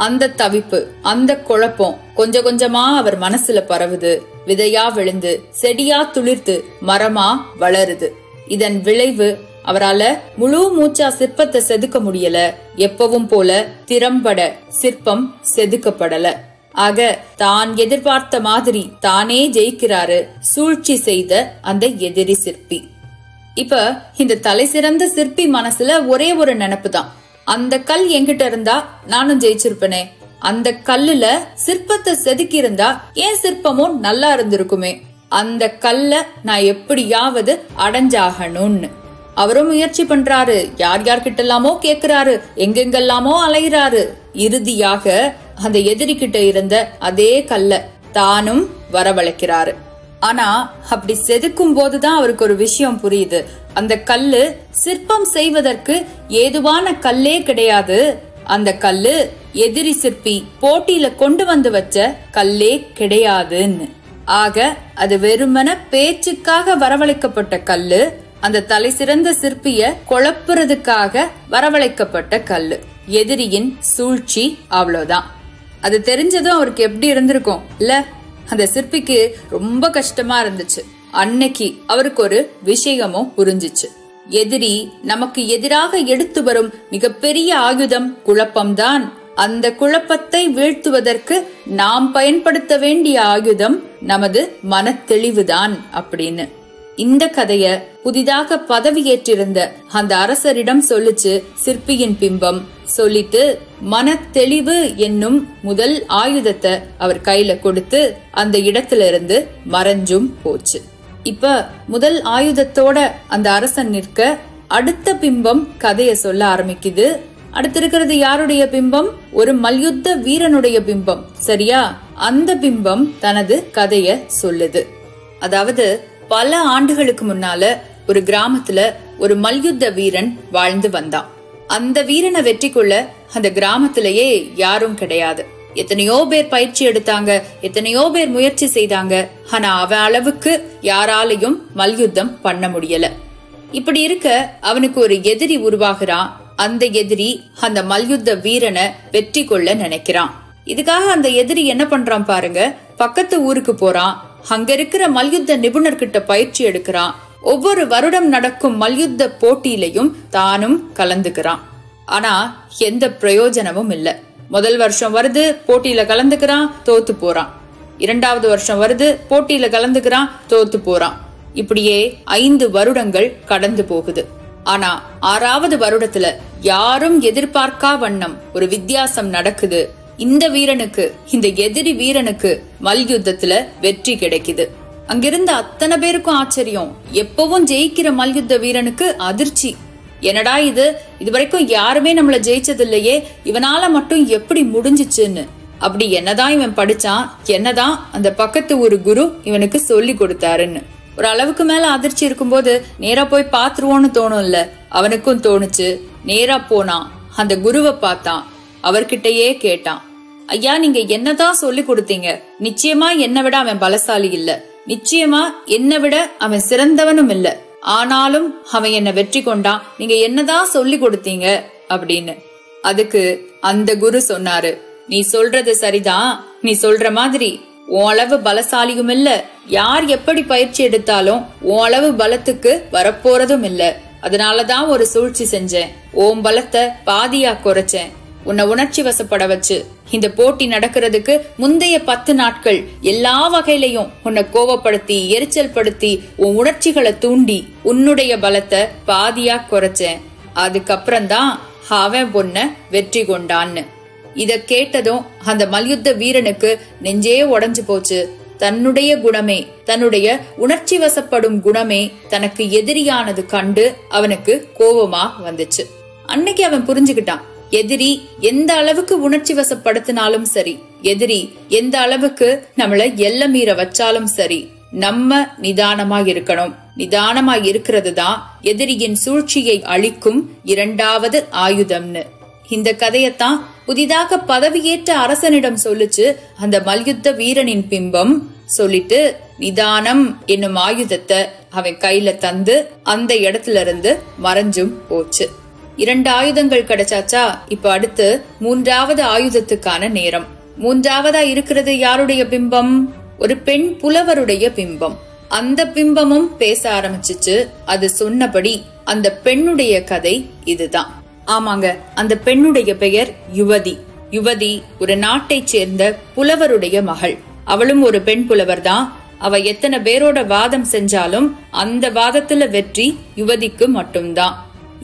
அந்த தவிப்பு, அந்த குழப்பம் கொஞ்சம் கொஞ்சமா அவர் மனசுல பரவுது. விதையா விழுந்து செடியா துளிர்த்து மரமா வளருது. இதன் விளைவு அவரால முழு மூச்சா சிற்பத்தை செதுக்க முடியல. எப்பவும் போல திறம்பட சிற்பம் செதுக்கப்படல. ஆக தான் எதிர்பார்த்த மாதிரி தானே ஜெயிக்கிறாரு சூழ்ச்சி செய்த அந்த எதிரி சிற்பி. இப்ப இந்த தலை சிறந்த சிற்பி மனசுல ஒரே ஒரு நினைப்பு தான், அந்த கல் என்கிட்ட இருந்தா நானும் ஜெயிச்சிருப்பனே, அந்த கல்லுல சிற்பத்தை செதுக்கி இருந்தா ஏன் சிற்பமும் நல்லா இருந்திருக்குமே, அந்த கல்ல நான் எப்படியாவது அடைஞ்சாகணும்னு அவரும் முயற்சி பண்றாரு. யார் யார்கிட்ட எல்லாமோ கேக்குறாரு, எங்கெங்கெல்லாமோ அலைகிறாரு. இறுதியாக அந்த எதிரி கிட்ட இருந்த அதே கல்ல தானும் வரவழைக்கிறாரு. ஆனா அப்படி செதுக்கும் போதுதான் அவருக்கு ஒரு விஷயம் புரியுது. அந்த கல்லு சிற்பம் செய்வதற்கு ஏதுவான கல்லே கிடையாது. அந்த கல்லு எதிரி சிற்பி போட்டியில கொண்டு வந்து வச்ச கல்லே கிடையாதுன்னு. ஆக அது வெறுமன பேச்சுக்காக வரவழைக்கப்பட்ட கல்லு. அந்த தலை சிறந்த சிற்பிய குழப்புறதுக்காக வரவழைக்கப்பட்ட கல்லு. எதிரியின் சூழ்ச்சி அவ்வளவுதான். அது தெரிஞ்சதும் அவருக்கு எப்படி இருந்திருக்கும் இல்ல? அந்த சிற்பிக்கு ரொம்ப கஷ்டமா இருந்துச்சு. அன்னைக்கு அவருக்கு ஒரு விஷயமும் புரிஞ்சிச்சு. எதிரி நமக்கு எதிராக எடுத்து வரும் மிகப்பெரிய ஆயுதம் குழப்பம்தான். அந்த குழப்பத்தை வீழ்த்துவதற்கு நாம் பயன்படுத்த வேண்டிய ஆயுதம் நமது மனத்தெளிவுதான் அப்படின்னு. இந்த கதைய புதிதாக பதவியேற்றிருந்த அந்த அரசரிடம் சொல்லிச்சு சிற்பியின் பிம்பம். சொல்லிட்டு மனத்தெளிவு என்னும் முதல் ஆயுதத்தை அவர் கையில கொடுத்து அந்த இடத்துல இருந்து மறைஞ்சும் போச்சு. இப்ப முதல் ஆயுதத்தோட அந்த அரசன் நிற்க அடுத்த பிம்பம் கதைய சொல்ல ஆரம்பிக்குது. அடுத்து இருக்கிறது யாருடைய பிம்பம்? ஒரு மல்யுத்த வீரனுடைய பிம்பம், சரியா? அந்த பிம்பம் தனது கதைய சொல்லுது. அதாவது பல ஆண்டுகளுக்கு முன்னால ஒரு கிராமத்துல ஒரு மல்யுத்த வீரன் வாழ்ந்து வந்தான். அந்த வீரனை வெற்றி கொள்ள அந்த கிராமத்திலேயே யாரும் கிடையாது. எத்தனையோ பேர் பயிற்சி எடுத்தாங்க, எத்தனையோ பேர் முயற்சி செய்தாங்க. ஆனா அவன் அளவுக்கு யாராலையும் மல்யுத்தம் பண்ண முடியல. இப்படி இருக்க அவனுக்கு ஒரு எதிரி உருவாகிறான். அந்த எதிரி அந்த மல்யுத்த வீரனை வெற்றி கொள்ள நினைக்கிறான். இதுக்காக அந்த எதிரி என்ன பண்றான் பாருங்க. பக்கத்து ஊருக்கு போறான். அங்க இருக்கிற மல்யுத்த நிபுணர்கிட்ட பயிற்சி எடுக்கிறான். ஒவ்வொரு வருடம் நடக்கும் மல்யுத்த போட்டியிலையும் தானும் கலந்துக்கிறான். ஆனா எந்த பிரயோஜனமும் இல்ல. முதல் வருஷம் வருது, போட்டியில கலந்துக்கிறான், தோத்து போறான். இரண்டாவது வருஷம் வருது, போட்டியில கலந்துக்கிறான், தோத்து போறான். இப்படியே 5 வருடங்கள் கடந்து போகுது. ஆனா 6வது வருடத்துல யாரும் எதிர்பார்க்கா வண்ணம் ஒரு வித்தியாசம் நடக்குது. இந்த வீரனுக்கு, இந்த எதிரி வீரனுக்கு மல்யுத்தத்துல வெற்றி கிடைக்குது. அங்கிருந்த அத்தனை பேருக்கும் ஆச்சரியம். எப்பவும் ஜெயிக்கிற மல்யுத்த வீரனுக்கு அதிர்ச்சி. என்னடா இது வரைக்கும் யாருமே நம்மள ஜெயிச்சது இல்லையே, இவனால மட்டும் எப்படி முடிஞ்சிச்சுன்னு. அப்படி என்னதான் இவன் படிச்சான், என்னதான் அந்த பக்கத்து ஒரு குரு இவனுக்கு சொல்லி கொடுத்தாருன்னு ஒரு அளவுக்கு மேல அதிர்ச்சி இருக்கும்போது நேரா போய் பாத்துருவோன்னு தோணும் இல்ல? அவனுக்கும் தோணுச்சு. நேரா போனான், அந்த குருவை பார்த்தான். அவர்கிட்டயே கேட்டான், ஐயா நீங்க என்னதான் சொல்லி கொடுத்தீங்க? நிச்சயமா என்னை விட அவன் பலசாலி இல்ல, நிச்சயமா என்னை விட அவன் சிறந்தவனும் இல்ல, ஆனாலும் அவன் என்ன வெற்றி கொண்டான். நீங்க என்னதான் சொல்லி கொடுத்தீங்க அப்படின்னு. அதுக்கு அந்த குரு சொன்னாரு, நீ சொல்றது சரிதான். நீ சொல்ற மாதிரி உன் அளவு பலசாலியும் இல்ல, யார் எப்படி பயிற்சி எடுத்தாலும் உன் அளவு பலத்துக்கு வரப்போறதும் இல்ல. அதனாலதான் ஒரு சூழ்ச்சி செஞ்சேன். உன் பலத்தை பாதியா குறைச்சேன். உன்னை உணர்ச்சி வசப்பட வச்சு இந்த போட்டி நடக்கிறதுக்கு முந்தைய 10 நாட்கள் எல்லா வகையிலையும் உன்னை கோவப்படுத்தி எரிச்சல் படுத்தி உன் உணர்ச்சிகளை தூண்டி உன்னுடைய பலத்தை பாதியா குறைச்சேன். அதுக்கப்புறம்தான் அவன் பொண்ண வெற்றி கொண்டான்னு. இத கேட்டதும் அந்த மல்யுத்த வீரனுக்கு நெஞ்சே உடைஞ்சு போச்சு. தன்னுடைய குணமே, தன்னுடைய உணர்ச்சி வசப்படும் குணமே தனக்கு எதிரியானது கண்டு அவனுக்கு கோபமா வந்துச்சு. அன்னைக்கு அவன் புரிஞ்சுக்கிட்டான், எதிரி எந்த அளவுக்கு உணர்ச்சி வசப்படுத்தினாலும் சரி, எதிரி எந்த அளவுக்கு நம்மள எல்லை மீற வச்சாலும் சரி, நம்ம நிதானமா இருக்கணும். நிதானமா இருக்கிறது தான் எதிரியின் சூழ்ச்சியை அழிக்கும் 2வது ஆயுதம்னு. இந்த கதையத்தான் புதிதாக பதவியேற்ற அரசனிடம் சொல்லுச்சு அந்த மல்யுத்த வீரனின் பிம்பம். சொல்லிட்டு நிதானம் என்னும் ஆயுதத்தை அவன் கையில தந்து அந்த இடத்துல இருந்து மறைஞ்சும் போச்சு. 2 ஆயுதங்கள் கிடைச்சாச்சா? இப்ப அடுத்து 3வது ஆயுதத்துக்கான நேரம். 3வதா இருக்கிறது யாருடைய பிம்பம்? ஒரு பெண் புலவருடைய பிம்பம். அந்த பிம்பமும் பேச ஆரம்பிச்சிச்சு. அது சொன்னபடி அந்த பெண்ணுடைய கதை இதுதான். ஆமாங்க, அந்த பெண்ணுடைய பெயர் யுவதி. யுவதி ஒரு நாட்டை சேர்ந்த புலவருடைய மகள். அவளும் ஒரு பெண் புலவர் தான். அவ எத்தனை பேரோட வாதம் செஞ்சாலும் அந்த வாதத்துல வெற்றி யுவதிக்கு மட்டும்தான்.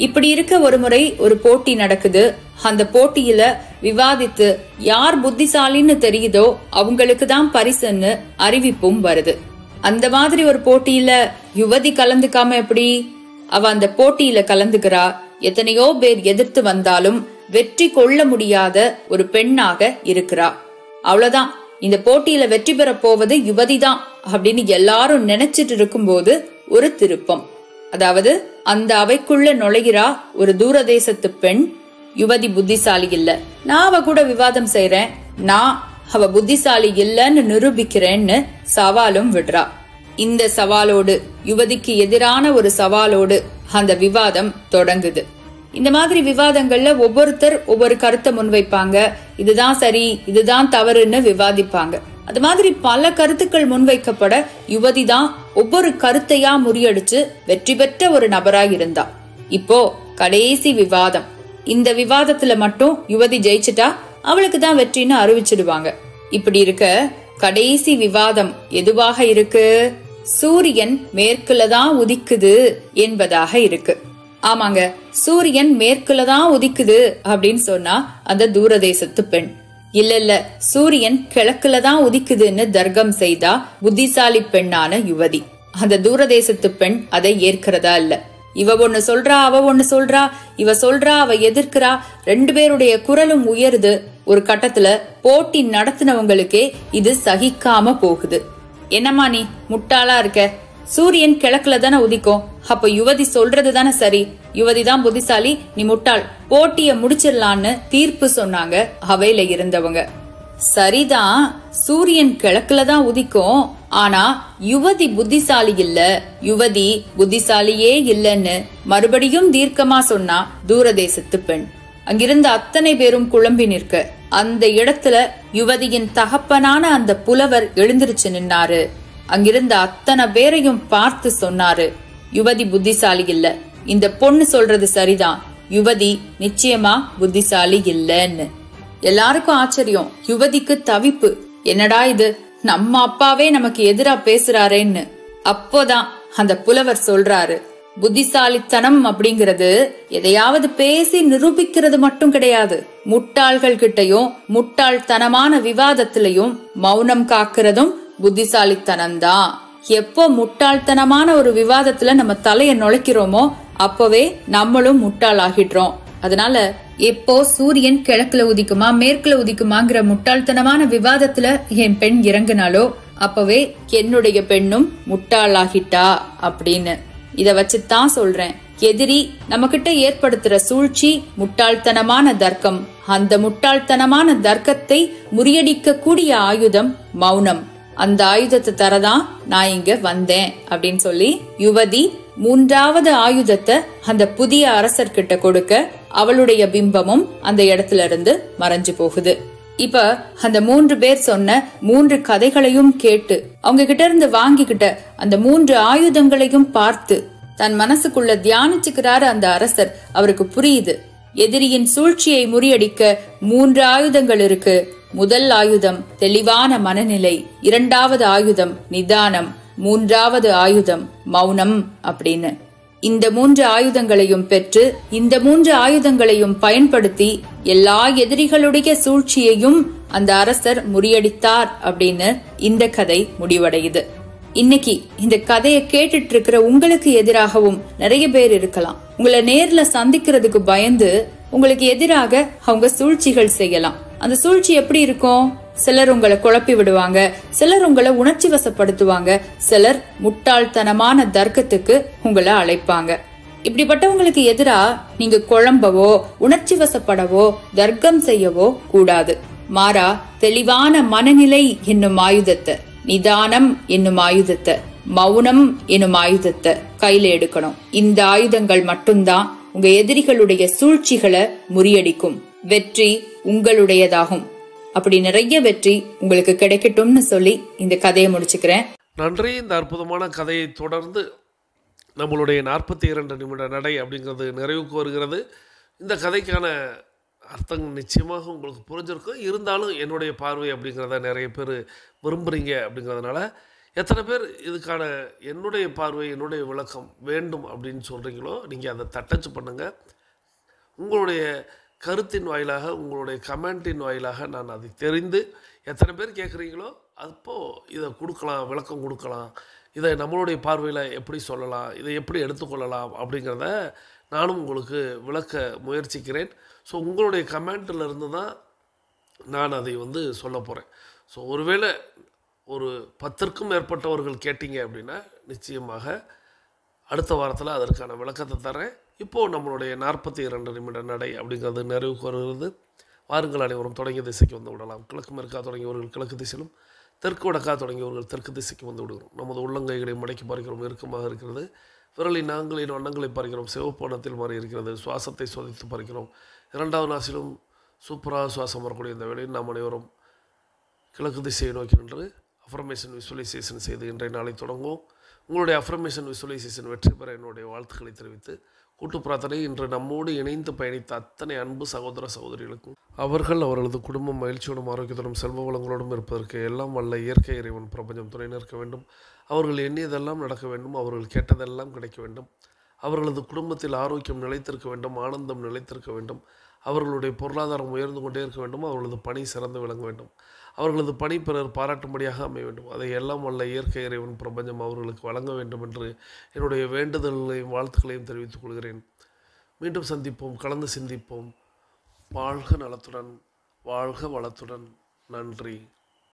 இப்படி இருக்க ஒரு முறை ஒரு போட்டி நடக்குது. அந்த போட்டியில விவாதித்து யார் புத்திசாலின்னு தெரியுதோ அவங்களுக்கு தான் பரிசுன்னு அறிவிப்பும் வருது. அந்த மாதிரி ஒரு போட்டியில யுவதி கலந்துக்காம எப்படி? அவ அந்த போட்டியில கலந்துக்கிறா. எத்தனையோ பேர் எதிர்த்து வந்தாலும் வெற்றி கொள்ள முடியாத ஒரு பெண்ணாக இருக்கிறா. அவ்வளவுதான், இந்த போட்டியில வெற்றி பெற போவது யுவதிதான் அப்படின்னு எல்லாரும் நினைச்சிட்டு இருக்கும்போது ஒரு திருப்பம். அதாவது அந்த அவைக்குள்ள நுழைகிறா ஒரு தூரதேசத்து பெண். யுவதி புத்திசாலி இல்ல, நான் அவ கூட விவாதம் செய்யறேன், நான் அவ புத்திசாலி இல்லன்னு நிரூபிக்கிறேன்னு சவாலும் விடுறா. இந்த சவாலோடு, யுவதிக்கு எதிரான ஒரு சவாலோடு அந்த விவாதம் தொடங்குது. இந்த மாதிரி விவாதங்கள்ல ஒவ்வொருத்தர் ஒவ்வொரு கருத்தை முன்வைப்பாங்க. இதுதான் சரி, இதுதான் தவறுன்னு விவாதிப்பாங்க. அது மாதிரி பல கருத்துக்கள் முன்வைக்கப்பட யுவதி தான் ஒவ்வொரு கருத்தையா முறியடிச்சு வெற்றி பெற்ற ஒரு நபராய் இருந்தா. இப்போ கடைசி விவாதம். இந்த விவாதத்துல மட்டும் யுவதி ஜெயிச்சுட்டா அவளுக்கு தான் வெற்றின்னு அறிவிச்சிடுவாங்க. இப்படி இருக்க கடைசி விவாதம் எதுவாக இருக்கு? சூரியன் மேற்குல தான் உதிக்குது என்பதாக இருக்கு. ஆமாங்க, சூரியன் மேற்குல தான் உதிக்குது அப்படின்னு சொன்னா அந்த தூரதேசத்து பெண். இல்ல, சூரியன் கிழக்குல தான் உதிக்குதுன்னு தர்க்கம் செய்தா புத்திசாலி பெண்ணான யுவதி. அந்த தூரதேசத்து பெண் அதை ஏற்கிறதா இல்ல. இவ ஒண்ணு சொல்றா, அவ ஒண்ணு சொல்றா, இவ சொல்றா, அவ எதிர்க்கிறா. 2 பேருடைய குரலும் உயருது. ஒரு கட்டத்துல போட்டி நடத்தினவங்களுக்கே இது சகிக்காம போகுது. என்னம்மா நீ முட்டாளா இருக்க? சூரியன் கிழக்குல தானே உதிக்கும், அப்ப யுவதி சொல்றது தானே சரி, யுவதி தான் புத்திசாலி, நீ முட்டாள், போட்டிய முடிச்சிடலான்னு தீர்ப்பு சொன்னாங்க அவையில இருந்தவங்க. சரிதான், சூரியன் கிழக்குல தான் உதிக்கும், ஆனா யுவதி புத்திசாலி இல்ல, யுவதி புத்திசாலியே இல்லன்னு மறுபடியும் தீர்க்கமா சொன்னா தூரதேசத்து பெண். அங்கிருந்த அத்தனை பேரும் குழம்பி நிற்க அந்த இடத்துல யுவதியின் தகப்பனான அந்த புலவர் எழுந்திருச்சு நின்னாரு. அங்கிருந்த அத்தனை பேரையும் பார்த்து சொன்னாரு, யுவதி புத்திசாலி இல்ல, இந்த பொண்ணு சொல்றது சரிதான், யுவதி நிச்சயமா புத்திசாலி இல்லன்னு. எல்லாருக்கும் ஆச்சரியம், யுவதிக்கு தவிப்பு. என்னடா இது, நம்ம அப்பாவே நமக்கு எதிரா பேசுறாரேன்னு. அப்போதான் அந்த புலவர் சொல்றாரு, புத்திசாலித்தனம் அப்படிங்கிறது எதையாவது பேசி நிரூபிக்கிறது மட்டும் கிடையாது. முட்டாள்கள் கிட்டையும் முட்டாள்தனமான விவாதத்திலையும் மௌனம் காக்கிறதும் புத்திசாலித்தனம்தான். எப்போ முட்டாள்தனமான ஒரு விவாதத்துல நம்ம தலைய நுழைக்கிறோமோ அப்பவே நம்மளும் முட்டாள் ஆகிடுறோம். அதனால எப்போ சூரியன் கிழக்குல உதிக்குமா மேற்குல உதிக்குமாங்கிற முட்டாள்தனமான விவாதத்துல என் பெண் இறங்குனாலோ அப்பவே என்னுடைய பெண்ணும் முட்டாளாகிட்டா அப்படின்னு. இத வச்சுதான் சொல்றேன், எதிரி நம்ம கிட்ட ஏற்படுத்துற சூழ்ச்சி முட்டாள்தனமான தர்க்கம். அந்த முட்டாள்தனமான தர்க்கத்தை முறியடிக்க கூடிய ஆயுதம் மௌனம். அந்த ஆயுதத்தை தரதான் நான் இங்க வந்தேன் அப்படின்னு சொல்லி யுவதி 3வது ஆயுதத்தை அந்த புதிய அரசர்கிட்ட கொடுக்க அவளுடைய பிம்பமும் அந்த இடத்துல இருந்து மறைஞ்சு போகுது. இப்ப அந்த 3 பேர் சொன்ன 3 கதைகளையும் கேட்டு அவங்க கிட்ட இருந்து வாங்கிக்கிட்ட அந்த 3 ஆயுதங்களையும் பார்த்து தன் மனசுக்குள்ள தியானிச்சுக்கிறாரு அந்த அரசர். அவருக்கு புரியுது, எதிரியின் சூழ்ச்சியை முறியடிக்க 3 ஆயுதங்கள் இருக்கு. முதல் ஆயுதம் தெளிவான மனநிலை, 2வது ஆயுதம் நிதானம், 3வது ஆயுதம் மௌனம் அப்படின்னு. இந்த 3 ஆயுதங்களையும் பெற்று இந்த 3 ஆயுதங்களையும் பயன்படுத்தி எல்லா எதிரிகளுடைய சூழ்ச்சியையும் அந்த அரசர் முறியடித்தார் அப்படின்னு இந்த கதை முடிவடையுது. இன்னைக்கு இந்த கதையை கேட்டுட்டு இருக்கிற உங்களுக்கு எதிராகவும் நிறைய பேர் இருக்கலாம். உங்களை நேர்ல சந்திக்கிறதுக்கு பயந்து உங்களுக்கு எதிராக அவங்க சூழ்ச்சிகள் செய்யலாம். அந்த சூழ்ச்சி எப்படி இருக்கும்? சிலர் உங்களை குழப்பி விடுவாங்க, சிலர் உங்களை உணர்ச்சி வசப்படுத்துவாங்க, சிலர் முட்டாள்தனமான தர்க்கத்துக்கு உங்களை அழைப்பாங்க. இப்படிப்பட்டவங்களுக்கு எதிரா நீங்க குழம்பவோ உணர்ச்சி வசப்படவோ தர்க்கம் செய்யவோ கூடாது. மாறா தெளிவான மனநிலை என்னும் ஆயுதத்தை, நிதானம் என்னும் ஆயுதத்தை, மௌனம் என்னும் ஆயுதத்தை கையில எடுக்கணும். இந்த ஆயுதங்கள் மட்டும்தான் உங்க எதிரிகளுடைய சூழ்ச்சிகளை முறியடிக்கும். வெற்றி உங்களுடையதாகும். அப்படி நிறைய வெற்றி உங்களுக்கு கிடைக்கட்டும்னு சொல்லி இந்த கதையை முடிச்சுக்கிறேன். நன்றி. இந்த அற்புதமான கதையை தொடர்ந்து நம்மளுடைய 42 நிமிட நடை அப்படிங்கிறது நிறைவுக்கு வருகிறது. இந்த கதைக்கான அர்த்தங்கள் நிச்சயமாக உங்களுக்கு புரிஞ்சிருக்கும். இருந்தாலும் என்னுடைய பார்வை அப்படிங்கிறத நிறைய பேர் விரும்புகிறீங்க. அப்படிங்கிறதுனால எத்தனை பேர் இதுக்கான என்னுடைய பார்வை என்னுடைய விளக்கம் வேண்டும் அப்படின்னு சொல்கிறீங்களோ நீங்கள் அதை தட்டச்சு பண்ணுங்கள். உங்களுடைய கருத்தின் வாயிலாக உங்களுடைய கமெண்டின் வாயிலாக நான் அதை தெரிந்து எத்தனை பேர் கேட்குறீங்களோ அப்போது இதை கொடுக்கலாம், விளக்கம் கொடுக்கலாம், இதை நம்மளுடைய பார்வையில் எப்படி சொல்லலாம், இதை எப்படி எடுத்துக்கொள்ளலாம் அப்படிங்கிறத நானும் உங்களுக்கு விளக்க முயற்சிக்கிறேன். ஸோ உங்களுடைய கமெண்ட்டில் இருந்து தான் நான் அதை சொல்ல போகிறேன். ஸோ ஒருவேளை ஒரு 10க்கும் மேற்பட்டவர்கள் கேட்டீங்க அப்படின்னா நிச்சயமாக அடுத்த வாரத்தில் அதற்கான விளக்கத்தை தரேன். இப்போது நம்மளுடைய 42 நிமிட நடை அப்படிங்கிறது நிறைவுக்கு வருகிறது. வாருங்கள், அனைவரும் தொடங்கிய திசைக்கு வந்து விடலாம். கிழக்கு மேற்கா தொடங்கியவர்கள் கிழக்கு திசையிலும், தெற்கு வடக்காக தொடங்கியவர்கள் தெற்கு திசைக்கு வந்து விடுகிறோம். நமது உள்ளங்கைகளை மடக்கி பார்க்கிறோம், இறுக்கமாக இருக்கிறது. விரலின் நாங்களின் வண்ணங்களை பார்க்கிறோம், சிவப்பு வண்ணத்தில் மாறி இருக்கிறது. சுவாசத்தை சோதித்து பார்க்கிறோம். இரண்டாவது நாசிலும் சூப்பராக சுவாசம் வரக்கூடிய இந்த வேளையில் நாம் அனைவரும் கிழக்கு திசையை நோக்கி நின்று அஃபர்மேஷன் விசுவலைசேஷன் செய்து இன்றைய நாளை தொடங்குவோம். உங்களுடைய அஃபர்மேஷன் விசுவலைசேஷன் வெற்றி பெற என்னுடைய வாழ்த்துக்களை தெரிவித்து கூட்டு பிரார்த்தனை. இன்று நம்மோடு இணைந்து பயணித்த அத்தனை அன்பு சகோதர சகோதரிகளுக்கும் அவர்களது குடும்பம் மகிழ்ச்சியோடும் ஆரோக்கியத்தோடும் செல்வ வளங்களோடும் இருப்பதற்கு எல்லாம் வல்ல இயற்கை இறைவன் பிரபஞ்சம் துணை நிற்க வேண்டும். அவர்கள் எண்ணியதெல்லாம் நடக்க வேண்டும். அவர்கள் கேட்டதெல்லாம் கிடைக்க வேண்டும். அவர்களது குடும்பத்தில் ஆரோக்கியம் நிலைத்திருக்க வேண்டும், ஆனந்தம் நிலைத்திருக்க வேண்டும். அவர்களுடைய பொருளாதாரம் உயர்ந்து கொண்டே இருக்க வேண்டும். அவர்களது பணி சிறந்து விளங்க வேண்டும். அவர்களது பணி பிறர் பாராட்டும்படியாக அமைய வேண்டும். அதை எல்லாம் வல்ல இயற்கை இறைவன் பிரபஞ்சம் அவர்களுக்கு வழங்க வேண்டும் என்று என்னுடைய வேண்டுதல்களையும் வாழ்த்துக்களையும் தெரிவித்துக் கொள்கிறேன். மீண்டும் சந்திப்போம், கலந்து சிந்திப்போம். வாழ்க நலத்துடன், வாழ்க வளத்துடன். நன்றி.